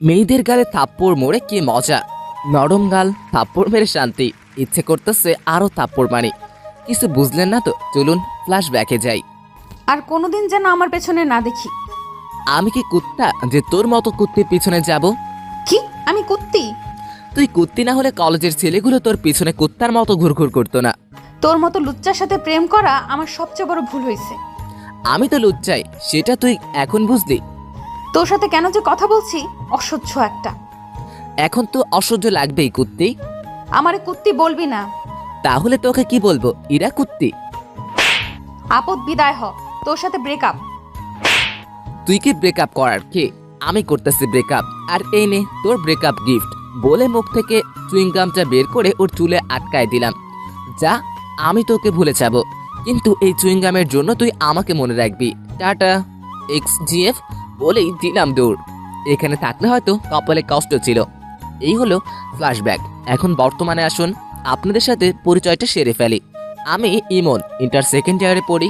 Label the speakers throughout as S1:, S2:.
S1: মেয়েদের গালে থাপ্পড় মোড়ে কি মজা। নরম গাল, থাপ্পড় মেরে শান্তি। ইচ্ছে করতেছে আরো থাপ্পড় মারি। কিছু বুঝলেন না তো, চলুন ফ্ল্যাশব্যাকে যাই।
S2: আর কোনোদিন যেন আমার পেছনে না দেখি।
S1: আমি কি কুত্তা যে তোর মতো কুত্তির পিছনে যাব?
S2: কি আমি কুত্তি?
S1: তুই কুত্তি না হলে কলেজের ছেলেগুলো তোর পিছনে কুত্তার মতো ঘুরঘুর করতো না।
S2: তোর মতো লুচ্চার সাথে প্রেম করা আমার সবচেয়ে বড় ভুল হয়েছে।
S1: আমি তো লুচ্চাই, সেটা তুই এখন বুঝলি?
S2: তোর সাথে কেন যে কথা বলছি, অসহ্য একটা।
S1: এখন তো অসহ্য লাগবেই কুত্তি।
S2: আমারে কুত্তি বলবি না।
S1: তাহলে তোকে কি বলবো, ইরা কুত্তি?
S2: আপদ বিদায় হ, তোর সাথে ব্রেকআপ।
S1: তুই কি ব্রেকআপ করার কে? আমি করতেছি ব্রেকআপ, আর এই নে তোর ব্রেকআপ গিফট। বলে মুখ থেকে চুইংগামটা বের করে ওর চুলে আটকায় দিলাম। যা, আমি তোকে ভুলে যাব, কিন্তু এই চুইংগামের জন্য তুই আমাকে মনে রাখবি। টাটা XGF বলেই দিলাম দৌড়। এখানে থাকলে হয়তো কপালে কষ্ট ছিল। এই হলো ফ্ল্যাশব্যাক। এখন বর্তমানে আসুন, আপনাদের সাথে পরিচয়টা সেরে ফেলি। আমি ইমন, ইন্টার সেকেন্ড ইয়ারে পড়ি।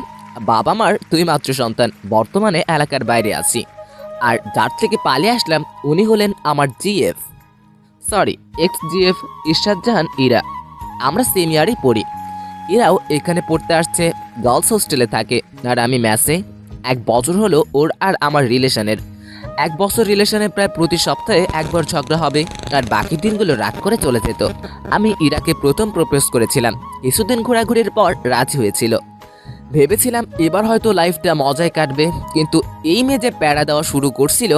S1: বাবা মার দুই মাত্র সন্তান, বর্তমানে এলাকার বাইরে আছি। আর যার থেকে পালিয়ে আসলাম উনি হলেন আমার GF, সরি XGF, ইরশাদ জাহান ইরা। আমরা সেম ইয়ারেই পড়ি। এরাও এখানে পড়তে আসছে, গার্লস হোস্টেলে থাকে, আর আমি ম্যাসে। 1 বছর হলো ওর আর আমার রিলেশনের। 1 বছর রিলেশনে প্রায় প্রতি সপ্তাহে একবার ঝগড়া হবে, আর বাকি দিনগুলো রাগ করে চলে যেত। আমি ইরাকে প্রথম প্রপোজ করেছিলাম। কিছুদিন ঘোরাঘুরির পর রাজি হয়েছিল। ভেবেছিলাম এবার হয়তো লাইফটা মজায় কাটবে, কিন্তু এই মেয়ে যে প্যারা দেওয়া শুরু করছিল,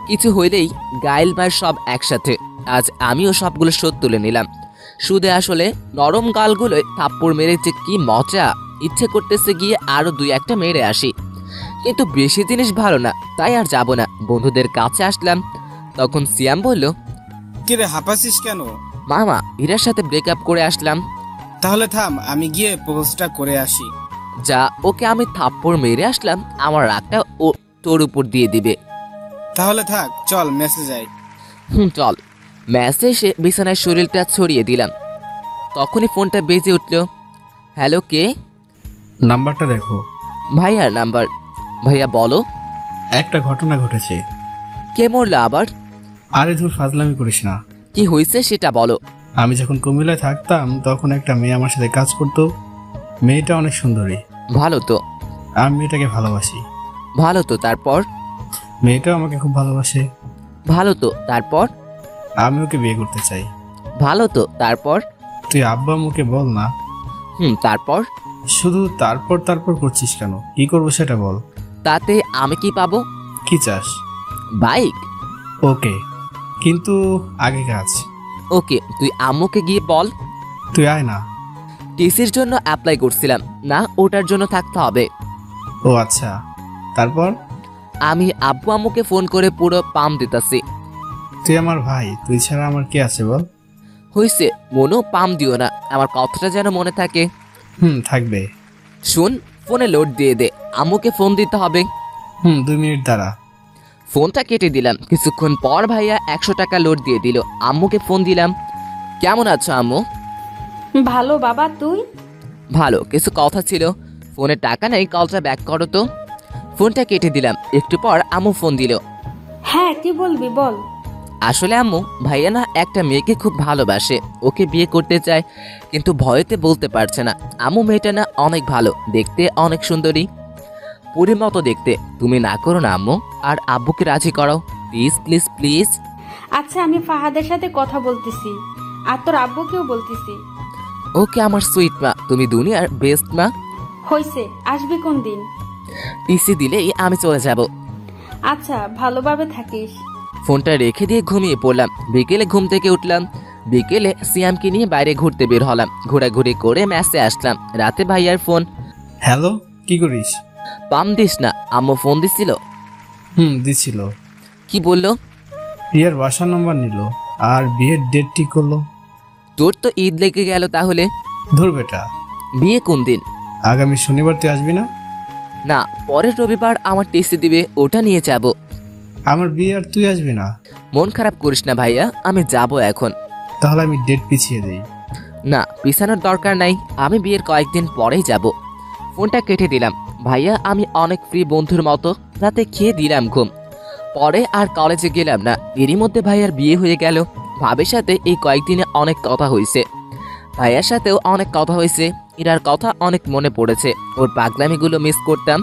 S1: কিছু হইলেই গাইল মায়ের সব একসাথে। আজ আমিও সবগুলো শোধ তুলে নিলাম। সুদে আসলে নরম গালগুলোয় থাপ্পড় মেরেছে কি মজা। ইচ্ছে করতেছে গিয়ে আরো 2-1টা মেরে আসি, কিন্তু বেশি জিনিস ভালো না, তাই আর যাব না। বন্ধুদের কাছে আসলাম, তখন সিয়াম বলল,
S3: কিরে হাঁপাছিস কেন?
S1: মামা ইরার সাথে ব্রেকআপ করে আসলাম।
S3: তাহলে থাম, আমি গিয়ে প্রপোজটা করে আসি।
S1: যা, ওকে আমি থাপ্পড় মেরে আসলাম, আমার রাগটা ও তোর উপর দিয়ে দিবে।
S3: তাহলে থাক, চল মেসে যাই।
S1: চল। ম্যাচে এসে বিছানায় শরীরটা ছড়িয়ে দিলাম। তখনই ফোনটা বেজে উঠল। হ্যালো, কে?
S4: নাম্বারটা দেখো।
S1: ভাইয়ার নাম্বার। ভাইয়া বলো।
S4: একটা ঘটনা ঘটেছে।
S1: কে মরলো আবার?
S4: আরে ধুর, ফাজলামি করিস না।
S1: কি হয়েছে সেটা বলো।
S4: আমি যখন কুমিল্লায় থাকতাম তখন একটা মেয়ে আমার সাথে কাজ করতো। মেয়েটা অনেক সুন্দরী।
S1: ভালো তো।
S4: আমি মেয়েটাকে ভালোবাসি।
S1: ভালো তো, তারপর?
S4: মেয়েটাও আমাকে খুব ভালোবাসে।
S1: ভালো তো, তারপর?
S4: আমি ওকে বিয়ে করতে চাই।
S1: ভালো তো, তারপর?
S4: তুই আব্বা আম্মুকে বল না।
S1: তারপর?
S4: শুধু তারপর তারপর করছিস কেন? কি করবো সেটা বল।
S1: তাতে আমি কি পাবো?
S4: কি চাস?
S1: বাইক।
S4: ওকে, কিন্তু আগে কাজ।
S1: ওকে, তুই আম্মুকে গিয়ে বল।
S4: তুই আয় না।
S1: টিসির জন্য অ্যাপ্লাই করছিলাম না, ওটার জন্য থাকতে হবে।
S4: ও আচ্ছা, তারপর?
S1: আমি আব্বু আম্মুকে ফোন করে পুরো পাম দিতাছি।
S4: তুই আমার ভাই, তুই ছাড়া আমার কে আছে বল।
S1: হইছে, মনেও পাম দিও না, আমার কথাটা যেন মনে থাকে।
S4: থাকবে।
S1: শুন, ফোনে লোড দিয়ে দে, আম্মুকে ফোন দিতে হবে।
S4: 2 মিনিট দাঁড়া।
S1: ফোনটা কেটে দিলাম। কিছুক্ষণ পর ভাইয়া 100 টাকা লোড দিয়ে দিল। আম্মুকে ফোন দিলাম। কেমন আছো আম্মু?
S2: ভালো বাবা, তুই?
S1: ভালো, কিছু কথা ছিল। ফোনে টাকা নেই, কলটা ব্যাক করো তো। ফোনটা কেটে দিলাম। একটু পর আম্মু ফোন দিল।
S2: হ্যাঁ, কি বলবি বল।
S1: আসলে আম্মু, ভাইয়া না একটা মেয়েকে খুব ভালোবাসে, ওকে বিয়ে করতে চায়, কিন্তু ভয়েতে বলতে পারছে না। আম্মু, মেয়েটা না অনেক ভালো, দেখতে অনেক সুন্দরী, পরীর মতো দেখতে। তুমি না করো না আম্মু, আর আব্বুকে রাজি করাও, প্লিজ প্লিজ প্লিজ।
S5: আচ্ছা, আমি ফাহাদের সাথে কথা বলতেছি, আর তোর আব্বুকেও বলতেছি।
S1: ওকে আমার সুইট মা, তুমি দুনিয়ার বেস্ট মা।
S5: হইছে, আসবি কোন দিন?
S1: টিসি দিলেই আমি চলে যাব।
S5: আচ্ছা, ভালোভাবে থাকিস।
S1: ফোনটা রেখে দিয়ে ঘুমিয়ে পড়লাম। বিকেলে ঘুম থেকে উঠলাম। বিকেলে সিয়ামকে নিয়ে বাইরে ঘুরতে বের হলাম। ঘোরাঘুরি করে ম্যাচে আসলাম। রাতে ভাইয়ার ফোন।
S4: হ্যালো, কি করিস?
S1: পাম দিস না, আম্মু ফোন দিছিল।
S4: দিছিল।
S1: কি বললো?
S4: প্রিয়ার বাসার নাম্বার নিল আর বিয়ের ডেট ঠিক করলো।
S1: তোর তো ঈদ লেগে গেল তাহলে।
S4: ধুর বেটা,
S1: বিয়ে কোন দিন?
S4: আগামী শনিবার তুই আসবি না?
S1: না, পরের রবিবার আমার টিসি দিবে, ওটা নিয়ে যাব।
S4: আমার বিয়ে আর তুই আসবি না?
S1: মন খারাপ করিস না ভাইয়া, আমি যাব এখন।
S4: তাহলে আমি ডেট পিছিয়ে দেই।
S1: না, পিছানোর দরকার নাই, আমি বিয়ের কয়েকদিন পরেই যাব। ফোনটা কেটে দিলাম। ভাইয়া, আমি অনেক ফ্রি বন্ধুর মতো রাতে খেয়ে দিলাম ঘুম। পরে আর কলেজে গেলাম না। এরই মধ্যে ভাইয়ার বিয়ে হয়ে গেল। ভাবির সাথে এই কয়েকদিনে অনেক কথা হয়েছে, ভাইয়ার সাথেও অনেক কথা হয়েছে। ইরার কথা অনেক মনে পড়েছে, ওর পাগলামিগুলো মিস করতাম,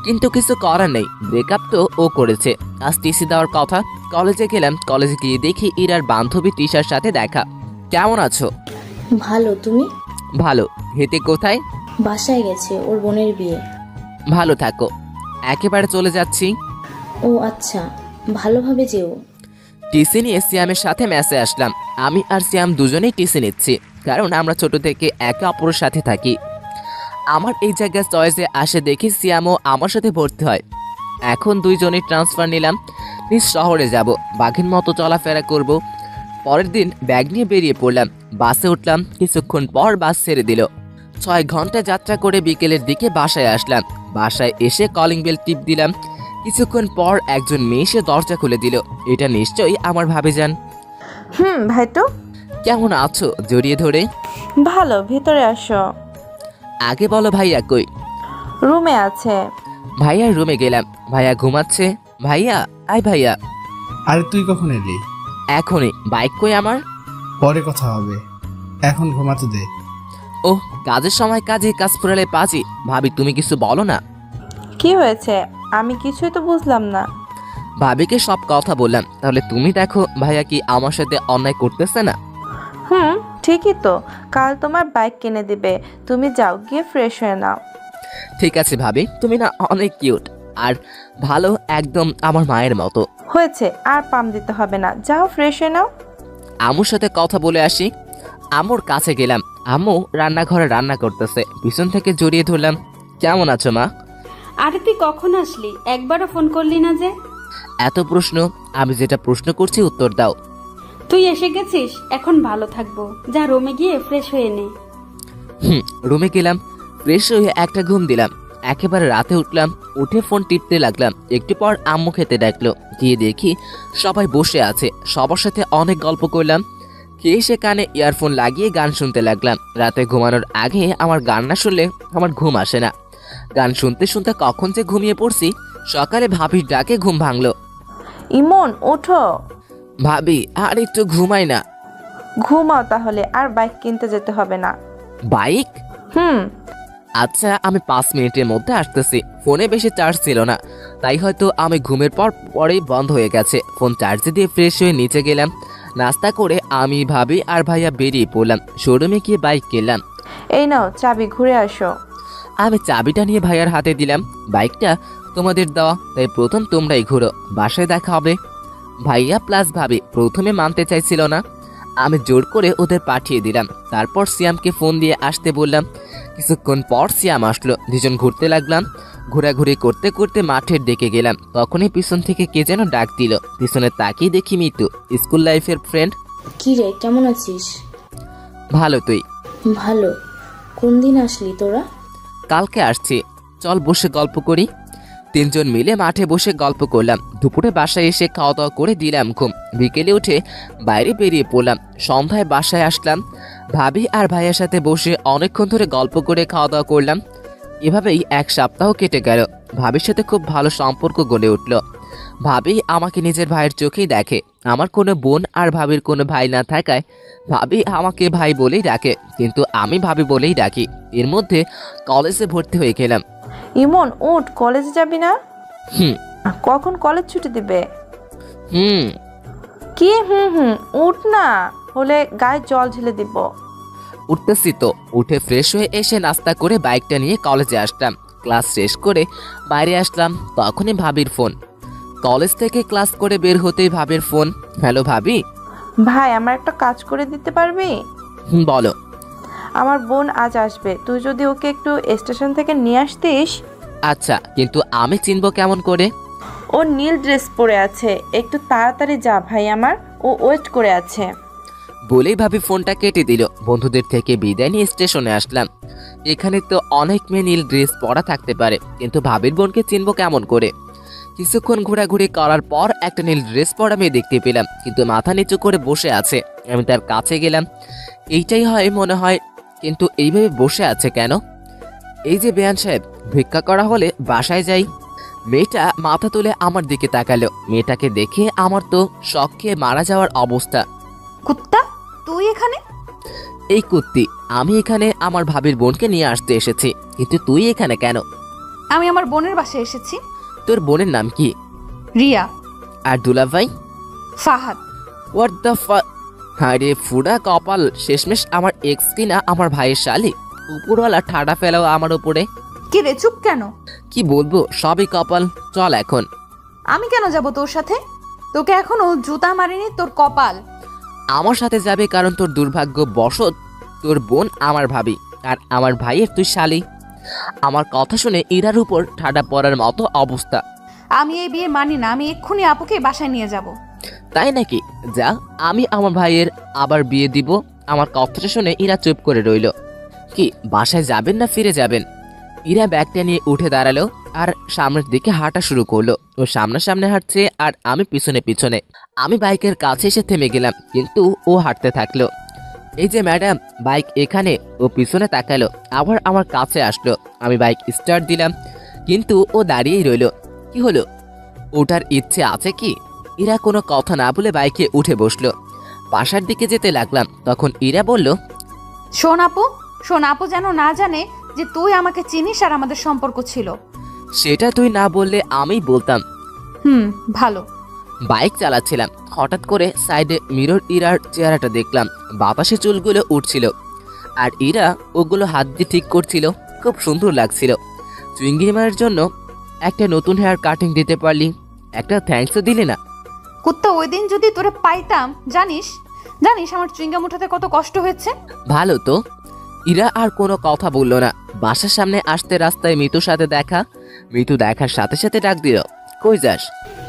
S1: কিন্তু কিছু করার নেই। ব্রেকআপ তো ও করেছে। আজ টিসি দেওয়ার কথা। কলেজে গেলাম, কলেজে গিয়ে দেখি ইরার বান্ধবী টিশার সাথে দেখা। কেমন আছো?
S6: ভালো, তুমি?
S1: ভালো। হেঁটে কোথায়?
S6: বাসায় গেছে, ওর বোনের বিয়ে।
S1: ভালো থাকো। একেবারে চলে যাচ্ছি।
S6: ও আচ্ছা, ভালোভাবে যেও।
S1: টিসি নিয়ে সিয়ামের সাথে ম্যাচে আসলাম। আমি আর সিয়াম দুজনেই টিসি নিচ্ছি, কারণ আমরা ছোট থেকে একে অপরের সাথে থাকি। আমার এই জায়গায় চয়েসে আসে দেখি সিয়ামও আমার সাথে ভর্তি হয়। এখন দুইজনেই ট্রান্সফার নিলাম, নিজ শহরে যাব, বাঘের মতো চলাফেরা করব। পরের দিন ব্যাগ নিয়ে বেরিয়ে পড়লাম। বাসে উঠলাম, কিছুক্ষণ পর বাস ছেড়ে দিল। 6 ঘন্টা যাত্রা করে বিকেলের দিকে বাসায় আসলাম। বাসায় এসে কলিং বেল টিপ দিলাম। কিছুক্ষণ পর একজন মেয়ে এসে দরজা খুলে দিল। এটা নিশ্চয়ই আমার ভাবিজান।
S7: ভাইটু।
S1: কেমন আছো? জড়িয়ে ধরে।
S7: ভালো, ভেতরে আসো।
S1: আগে বলো ভাইয়া কই?
S7: রুমে আছে।
S1: ভাইয়ার রুমে গেলাম। ভাইয়া ঘুমাচ্ছে। ভাইয়া, আয় ভাইয়া।
S4: আরে তুই কখন এলি?
S1: এখনই। বাইক কই আমার?
S4: পরে কথা হবে, এখন ঘুমাতে দে।
S1: ওহ, কাজের সময় কাজে, কাজ ফুরালে পাজি। ভাবি তুমি কিছু বলো না।
S7: কি হয়েছে? আমি কিছুই তো বুঝলাম না।
S1: ভাবিকে সব কথা বললাম। তাহলে তুমি দেখো ভাইয়া কি আমার সাথে অন্যায় করতেছে না?
S7: ঠিকই তো, কাল তোমার বাইক কিনে দিবে, তুমি যাও গিয়ে ফ্রেশ হয়ে নাও।
S1: ঠিক আছে ভাবি, তুমি না অনেক কিউট আর ভালো, একদম আমার মায়ের মতো।
S7: হয়েছে, আর পাম দিতে হবে না, যাও ফ্রেশ হয়ে নাও।
S1: আম্মুর সাথে কথা বলে আসি। আম্মুর কাছে গেলাম। আম্মু রান্নাঘরে রান্না করতেছে। পিছন থেকে জড়িয়ে ধরলাম। কেমন আছো মা?
S5: আরে তুই কখন আসলি? একবারও ফোন করলি না যে?
S1: এত প্রশ্ন, আমি যেটা প্রশ্ন করছি উত্তর দাও।
S5: তুই এসে গেছিস, এখন ভালো থাকবো। যা রুমে গিয়ে ফ্রেশ হয়ে নে।
S1: রুমে গেলাম, ফ্রেশ হয়ে একটা ঘুম দিলাম। একেবারে রাতে উঠলাম, উঠে ফোন টিপতে লাগলাম। একটু পর আম্মু খেতে ডাকলো। গিয়ে দেখি সবাই বসে আছে, সবার সাথে অনেক গল্প করলাম। খেয়ে সে কানে ইয়ারফোন লাগিয়ে গান শুনতে লাগলাম। রাতে ঘুমানোর আগে আমার গান না শুনলে আমার ঘুম আসে না। গান শুনতে শুনতে কখন যে ঘুমিয়ে পড়ছি। সকালে ভাবির ডাকে ঘুম ভাঙলো।
S7: ইমন, ওঠো।
S1: ভাবি, আর একটু ঘুমাই না।
S7: ঘুমাও তাহলে, আর বাইক কিনতে যেতে হবে না।
S1: বাইক? আচ্ছা, আমি 5 মিনিটের মধ্যে আসতেছি। ফোনে বেশি চার্জ ছিল না, তাই হয়তো আমি ঘুমের পরেই বন্ধ হয়ে গেছে। ফোন চার্জে দিয়ে ফ্রেশ হয়ে নিচে গেলাম। নাস্তা করে আমি, ভাবি আর ভাইয়া বেরিয়ে পড়লাম। শোরুমে গিয়ে বাইক কিনলাম।
S7: এই নাও চাবি, ঘুরে আসো।
S1: আমি চাবিটা নিয়ে ভাইয়ার হাতে দিলাম। বাইকটা তোমাদের দেওয়া, তাই প্রথম তোমরাই ঘুরো, বাসায় দেখা হবে। ভাইয়া প্লাস ভাবি প্রথমে মানতে চাইছিল না। আমি জোর করে ওদের পাঠিয়ে দিলাম। তারপর সিয়ামকে ফোন দিয়ে আসতে বললাম। কিছুক্ষণ পর সিয়াম আসলো। দুজন ঘুরতে লাগলাম। ঘোরাঘুরি করতে করতে মাঠের দিকে গেলাম। তখনই পিছন থেকে কে যেন ডাক দিল। পিছনে তাকিয়ে দেখি মিতু, স্কুল লাইফের ফ্রেন্ড।
S6: কি রে, কেমন আছিস?
S1: ভালো, তুই?
S6: ভালো। কোন দিন আসলি তোরা?
S1: কালকে আসছি। চল বসে গল্প করি। 3 জন মিলে মাঠে বসে গল্প করলাম। দুপুরে বাসায় এসে খাওয়া দাওয়া করে দিলাম ঘুম। বিকেলে উঠে বাইরে বেরিয়ে পড়লাম। সন্ধ্যায় বাসায় আসলাম। ভাবি আর ভাইয়ের সাথে বসে অনেকক্ষণ ধরে গল্প করে খাওয়া দাওয়া করলাম। এভাবেই 1 সপ্তাহ কেটে গেল। ভাবির সাথে খুব ভালো সম্পর্ক গড়ে উঠল। ভাবি আমাকে নিজের ভাইয়ের চোখেই দেখে। আমার কোনো বোন আর ভাবির কোনো ভাই না থাকায় ভাবি আমাকে ভাই বলেই ডাকে, কিন্তু আমি ভাবি বলেই ডাকি। এর মধ্যে কলেজে ভর্তি হয়ে গেলাম।
S7: ইমন, উঠ, কলেজে যাবি না?
S1: হুম
S7: কখন কলেজ ছুটি দিবে?
S1: হুম
S7: কি উঠ না, হলে গায়ে জল ঢেলে দিব।
S1: উঠতেছি তো। উঠে ফ্রেশ হয়ে এসে নাস্তা করে বাইকটা নিয়ে কলেজে আসলাম। ক্লাস শেষ করে বাইরে আসলাম, তখনই ভাবির ফোন। কলেজ থেকে ক্লাস করে বের হতেই ভাবির ফোন। হ্যালো ভাবি।
S7: ভাই, আমার একটা কাজ করে দিতে পারবি?
S1: বলো।
S7: আমার বোন আজ আসবে, তুই যদি ওকে একটু স্টেশন থেকে নিয়ে আসতিস।
S1: আচ্ছা, কিন্তু আমি চিনব কেমন করে?
S7: ও নীল ড্রেস পরে আছে, একটু তাড়াতাড়ি যা ভাই আমার, ও ওয়েট করে আছে।
S1: বলেই ভাবি ফোনটা কেটে দিল। বন্ধুদের থেকে বিদায় নিয়ে স্টেশনে আসলাম। এখানে তো অনেক মেয়ে নীল ড্রেস পরা থাকতে পারে, কিন্তু ভাবির বোনকে চিনব কেমন করে? কিছুক্ষণ ঘোরাঘুরি করার পর একটা নীল ড্রেস পরা মেয়ে দেখতে পেলাম, কিন্তু মাথা নিচু করে বসে আছে। আমি তার কাছে গেলাম। এইটাই হয় মনে হয়, কিন্তু এইভাবে বসে আছে কেন? এই যে বেয়ান সাহেব, ভিক্ষা করা হলে বাসায় যাই। মেয়েটা মাথা তুলে আমার দিকে তাকালো। মেয়েটাকে দেখে আমার তো শক খেয়ে মারা যাওয়ার অবস্থা।
S2: কুত্তা, তুই এখানে?
S1: এই কুত্তি, আমি এখানে আমার ভাবির বোনকে নিয়ে আসতে এসেছি, কিন্তু তুই এখানে কেন?
S2: আমি আমার বোনের বাসায় এসেছি।
S1: তোর বোনের নাম কি?
S2: রিয়া।
S1: আর দুলাভাই?
S2: ফাহাদ।
S1: হোয়াট দ্য আরে ফুডা কপাল, শেষমেশ আমার এক্স কিনা আমার ভাইয়ের শালি। উপরওয়ালা ঠাডা ফেলাও আমার উপরে।
S2: কি রে, চুপ কেন?
S1: কি বলবো, সবই কপাল। চল এখন।
S2: আমি কেন যাব তোর সাথে? তোকে এখনো জুতা মারিনি, তোর কপাল।
S1: আমার সাথে যাবে কারণ তোর দুর্ভাগ্য বশত তোর বোন আমার ভাবি, আর আমার ভাইয়ের তুই শালি। আমার কথা শুনে ইরার উপর ঠাডা পড়ার মতো অবস্থা।
S2: আমি এই বিয়ে মানি না, আমি এক্ষুনি আপুকে বাসায় নিয়ে যাব।
S1: তাই নাকি? যা, আমি আমার ভাইয়ের আবার বিয়ে দিব। আমার কথাটা শুনে ইরা চুপ করে রইল। কি, বাসায় যাবেন না ফিরে যাবেন? ইরা ব্যাগটা নিয়ে উঠে দাঁড়ালো আর সামনের দিকে হাঁটা শুরু করলো। ও সামনে হাঁটছে আর আমি পিছনে পিছনে। আমি বাইকের কাছে এসে থেমে গেলাম, কিন্তু ও হাঁটতে থাকলো। এই যে ম্যাডাম, বাইক এখানে। ও পিছনে তাকালো, আবার আমার কাছে আসলো। আমি বাইক স্টার্ট দিলাম, কিন্তু ও দাঁড়িয়েই রইল। কি হলো, ওঠার ইচ্ছে আছে কি? ইরা কোনো কথা না বলে বাইকে উঠে বসলো। বাসার দিকে যেতে লাগলাম, তখন ইরা বলল,
S2: শোন আপু যেন না জানে যে তুই আমাকে চিনিস আর আমাদের সম্পর্ক ছিল।
S1: সেটা তুই না বললে আমি বলতাম।
S2: ভালো।
S1: বাইক চালাচ্ছিলাম, হঠাৎ করে সাইডে মিরর ইরার চেহারাটা দেখলাম। বাতাসে চুলগুলো উঠছিল আর ইরা ওগুলো হাত দিয়ে ঠিক করছিল। খুব সুন্দর লাগছিল। চুইংগিমারের জন্য একটা নতুন হেয়ার কাটিং দিতে পারলি, একটা থ্যাঙ্কসও দিলি না।
S2: কুত্তা, ওই দিন যদি তোরে পাইতাম, জানিস আমার চুইংগাম উঠাতে কত কষ্ট হয়েছে।
S1: ভালো তো। ইরা আর কোনো কথা বলল না। বাসার সামনে আসতে রাস্তায় মিতুর সাথে দেখা। মিতু দেখার সাথে সাথে ডাক দিল, কই যাস?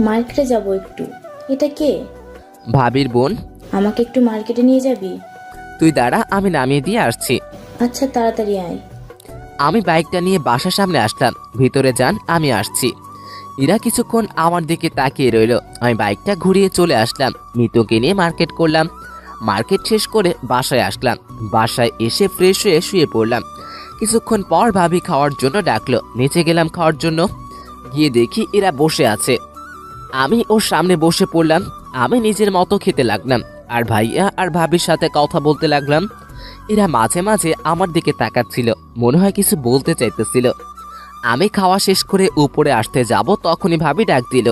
S6: মার্কেটে যাব একটু। এটা কে?
S1: ভাবির বোন।
S6: আমাকে একটু মার্কেটে নিয়ে যাবি?
S1: তুই দাঁড়া, আমি নামিয়ে দিয়ে আসছি।
S6: আচ্ছা, তাড়াতাড়ি আয়।
S1: আমি বাইকটা নিয়ে বাসার সামনে আসলাম। ভিতরে যান, আমি আসছি। ইরা কিছুক্ষণ আমার দিকে তাকিয়ে রইল। আমি বাইকটা ঘুরিয়ে চলে আসলাম। মিতুকে নিয়ে মার্কেট করলাম। মার্কেট শেষ করে বাসায় আসলাম। বাসায় এসে ফ্রেশ হয়ে শুয়ে পড়লাম। কিছুক্ষণ পর ভাবি খাওয়ার জন্য ডাকলো। নিচে গেলাম খাওয়ার জন্য। গিয়ে দেখি এরা বসে আছে। আমি ওর সামনে বসে পড়লাম। আমি নিজের মতো খেতে লাগলাম আর ভাইয়া আর ভাবির সাথে কথা বলতে লাগলাম। এরা মাঝে মাঝে আমার দিকে তাকাচ্ছিল, মনে হয় কিছু বলতে চাইতেছিল। আমি খাওয়া শেষ করে উপরে আসতে যাব, তখনই ভাবি ডাক দিল,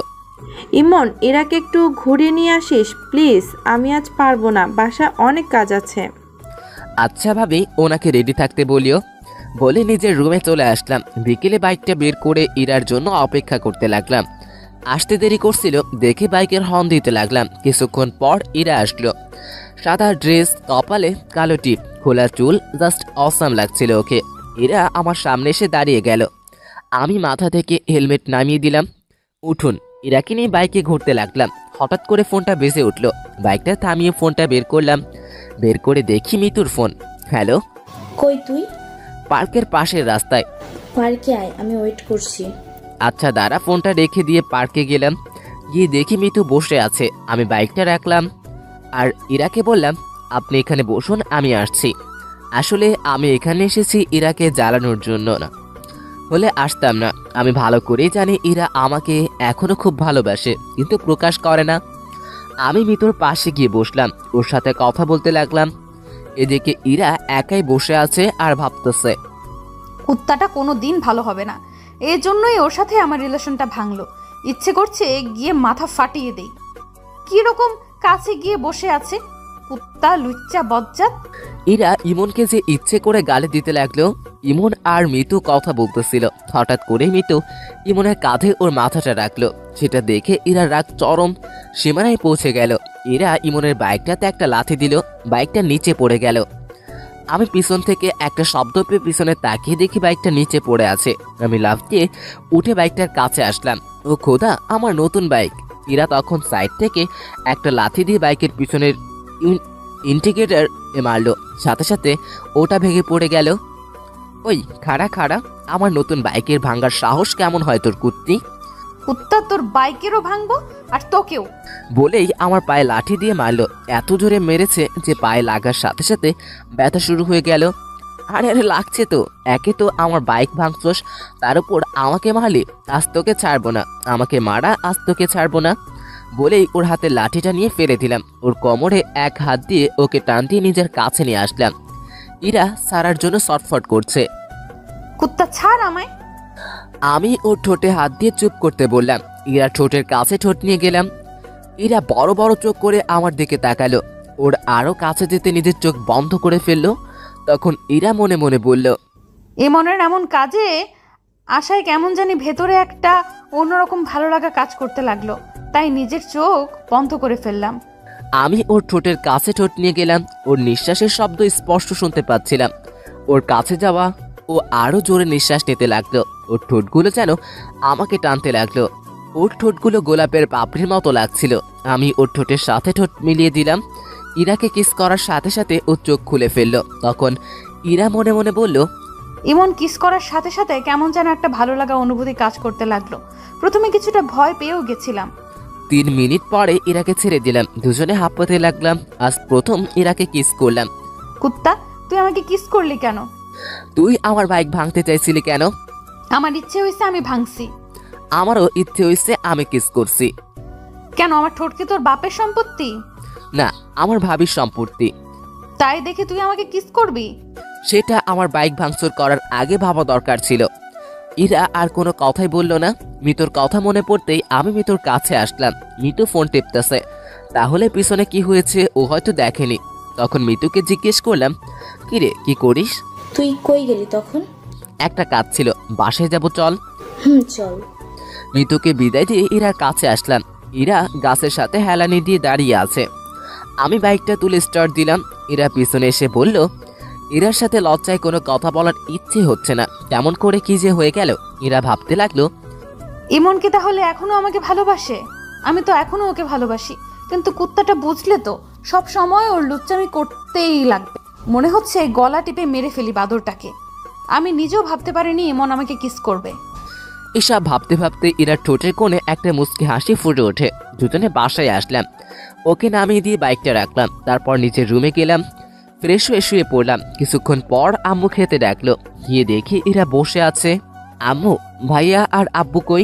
S7: ইমন, এরাকে একটু ঘুরিয়ে নিয়ে আসিস প্লিজ। আমি আজ পারবো না, বাসায় অনেক কাজ আছে।
S1: আচ্ছা ভাবি, ওনাকে রেডি থাকতে বলিও। বলে নিজের রুমে চলে আসলাম। বিকেলে বাইকটা বের করে ইরার জন্য অপেক্ষা করতে লাগলাম। আসতে দেরি করছিল দেখে বাইকের হর্ন দিতে লাগলাম। কিছুক্ষণ পর ইরা আসলো। সাদা ড্রেস, কপালে কালো টিপ, খোলা চুল, জাস্ট অসাম লাগছিল ওকে। ইরা আমার সামনে এসে দাঁড়িয়ে গেল। আমি মাথা থেকে হেলমেট নামিয়ে দিলাম। উঠুন। ইরাকে নিয়ে বাইকে ঘুরতে লাগলাম। হঠাৎ করে ফোনটা বেজে উঠলো। বাইকটা থামিয়ে ফোনটা বের করলাম। বের করে দেখি মিতুর ফোন। হ্যালো।
S6: কই তুই?
S1: পার্কের পাশের রাস্তায়।
S6: পার্কে আয়, আমি ওয়েট করছি।
S1: আচ্ছা দাঁড়া। ফোনটা রেখে দিয়ে পার্কে গেলাম। গিয়ে দেখি মিতু বসে আছে। আমি বাইকটা রাখলাম আর ইরাকে বললাম, আপনি এখানে বসুন, আমি আসছি। আসলে আমি এখানে এসেছি ইরাকে জ্বালানোর জন্য না হলে আসতাম না। আমি ভালো করেই জানি ইরা আমাকে এখনো খুব ভালোবাসে, কিন্তু প্রকাশ করে না। আমি মিতুর পাশে গিয়ে বসলাম, ওর সাথে কথা বলতে লাগলাম। এদিকে ইরা একাই বসে আছে আর ভাবতেছে,
S2: কুত্তাটা কোনো দিন ভালো হবে না। এই জন্যই ওর সাথে আমার রিলেশনটা ভাঙলো। ইচ্ছে করছে গিয়ে মাথা ফাটিয়ে দেই। কিরকম কাছে গিয়ে বসে আছে কুত্তা, লুচ্চা বজ্জাত।
S1: ইরা ইমনকে যে ইচ্ছে করে গালি দিতে লাগলো। ইমন আর মিতু কথা বলতেছিল। হঠাৎ করে মিতু ইমনের কাঁধে ওর মাথাটা রাখলো। সেটা দেখে ইরা রাগ চরম সীমানায় পৌঁছে গেল। ইরা ইমনের বাইকটাতে একটা লাথি দিল, বাইকটা নিচে পড়ে গেল। আমি পিছন থেকে একটা শব্দ পেয়ে পিছনে তাকিয়ে দেখি বাইকটা নিচে পড়ে আছে। আমি লাফ দিয়ে উঠে বাইকটার কাছে আসলাম। ও খোদা, আমার নতুন বাইক। ইরা তখন সাইড থেকে একটা লাথি দিয়ে বাইকের পিছনের ইন্ডিকেটর মারলো। সাথে সাথে ওটা ভেঙে পড়ে গেল। ওই খাড়া খাড়া, আমার নতুন বাইকের ভাঙার সাহস কেমন হয় তোর কুত্তি?
S2: কুত্তা, তোর বাইকেরও ভাঙবো আর তোকেও।
S1: বলেই আমার পায়ে লাঠি দিয়ে মারলো। এত জোরে মেরেছে যে পায়ে লাগার সাথে সাথে ব্যথা শুরু হয়ে গেল। আরে আরে লাগছে তো, একে তো আমার বাইক ভাঙছস, তার উপর আমাকে মারলি, আজ তোকে ছাড়বো না, আমাকে মারা, আজ তোকে ছাড়বো না। বলেই ওর হাতে লাঠিটা নিয়ে ফেলে দিলাম। ওর কোমরে এক হাত দিয়ে ওকে টান দিয়ে নিজের কাছে নিয়ে আসলাম। ইরা সারার জন্য ছটফট করছে।
S2: কুত্তা ছাড় আমায়।
S1: আমি ওর ঠোঁটে হাত দিয়ে চুপ করতে বললাম। ইরা ঠোঁটের কাছে ঠোঁট নিয়ে গেলাম। ইরা বড় বড় চোখ করে আমার দিকে তাকালো। ওর আরো কাছে যেতে নিজের চোখ বন্ধ করে ফেললো। তখন ইরা মনে মনে বলল,
S2: ইমনের এমন কাজে আশায় কেমন জানি ভেতরে একটা অন্যরকম ভালো লাগা কাজ করতে লাগলো, তাই নিজের চোখ বন্ধ করে ফেললাম।
S1: আমি ওর ঠোঁটের কাছে ঠোঁট নিয়ে গেলাম। ওর নিঃশ্বাসের শব্দ স্পষ্ট শুনতে পাচ্ছিলাম। ওর কাছে যাওয়া ও আরো জোরে নিঃশ্বাস নিতে লাগলো। ওর ঠোঁটগুলো যেন আমাকে টানতে লাগলো। ওর ঠোঁটগুলো গোলাপের পাপড়ির মতো লাগছিল। আমি ওর ঠোঁটের সাথে ঠোঁট মিলিয়ে দিলাম। ইরাকে কিস করার সাথে সাথে ও চোখ খুলে ফেললো। তখন ইরা মনে মনে বলল,
S2: ইমন কিস করার সাথে সাথে কেমন যেন একটা ভালো লাগা অনুভূতি কাজ করতে লাগলো। প্রথমে কিছুটা ভয় পেয়েও গেছিলাম।
S1: 3 মিনিট পরে ইরাকে ছেড়ে দিলাম। দুজনে হাঁপাতে লাগলাম। আজ প্রথম ইরাকে কিস করলাম।
S2: কুত্তা, তুই আমাকে কিস করলি কেন?
S1: তুই আমার বাইক ভাঙতে চাইছিলি কেন?
S2: আমার ইচ্ছে হয়েছে, আমি ভাঙছি।
S1: আমারও ইচ্ছে হয়েছে, আমি কিস করছি।
S2: কেন, আমার ঠোঁট কি তোর বাপের সম্পত্তি?
S1: না, আমার ভাবির সম্পত্তি।
S2: তাই দেখে তুই আমাকে কিস করবি?
S1: সেটা আমার বাইক ভাঙচুর করার আগে ভাবা দরকার ছিল। ইরা আর কোনো কথাই বলল না। মিতুর কথা মনে পড়তেই আমি মিতুর কাছে আসলাম। মিতু ফোন টিপতেছে। তাহলে পিছনে কি হয়েছে ও হয়তো দেখেনি। তখন মিতুকে জিজ্ঞেস করলাম, কিরে কি করিস?
S6: তুই কই গেলি তখন?
S1: একটা কাজ ছিল, বাসায় যাব, চল।
S6: চল।
S1: মিতুকে বিদায় দিয়ে ইরার কাছে আসলাম। ইরা গাছের সাথে হেলানি দিয়ে দাঁড়িয়ে আছে। আমি বাইকটা তুলে স্টার্ট দিলাম। ইরা পিছনে এসে বলল, ইরার সাথে লজ্জায় কোনো কথা বলার ইচ্ছে হচ্ছে না। কেমন করে কি যে হয়ে গেল। ইরা ভাবতে লাগলো,
S2: ইমন কি তাহলে এখনো আমাকে ভালোবাসে? আমি তো এখনো ওকে ভালোবাসি, কিন্তু কুত্তাটা বুঝলে তো সব সময় ওর লুচ্চামি করতেই লাগবে। মনে হচ্ছে গলা টিপে মেরে ফেলি বাদরটাকে। আমি নিজেও ভাবতে পারিনি ইমন আমাকে কিস করবে।
S1: এসব ভাবতে ভাবতে ইরার ঠোঁটের কোণে একটা মুচকি হাসি ফুটে ওঠে। দুজনে বাসায় আসলাম। ওকে নামিয়ে দিয়ে বাইকটা রাখলাম। তারপর নিচের রুমে গেলাম। ফ্রেশ হয়ে শুয়ে পড়লাম। কিছুক্ষণ পর আম্মু খেতে ডাকলো। গিয়ে দেখি ইরা বসে আছে। আম্মু, ভাইয়া আর আব্বু কই?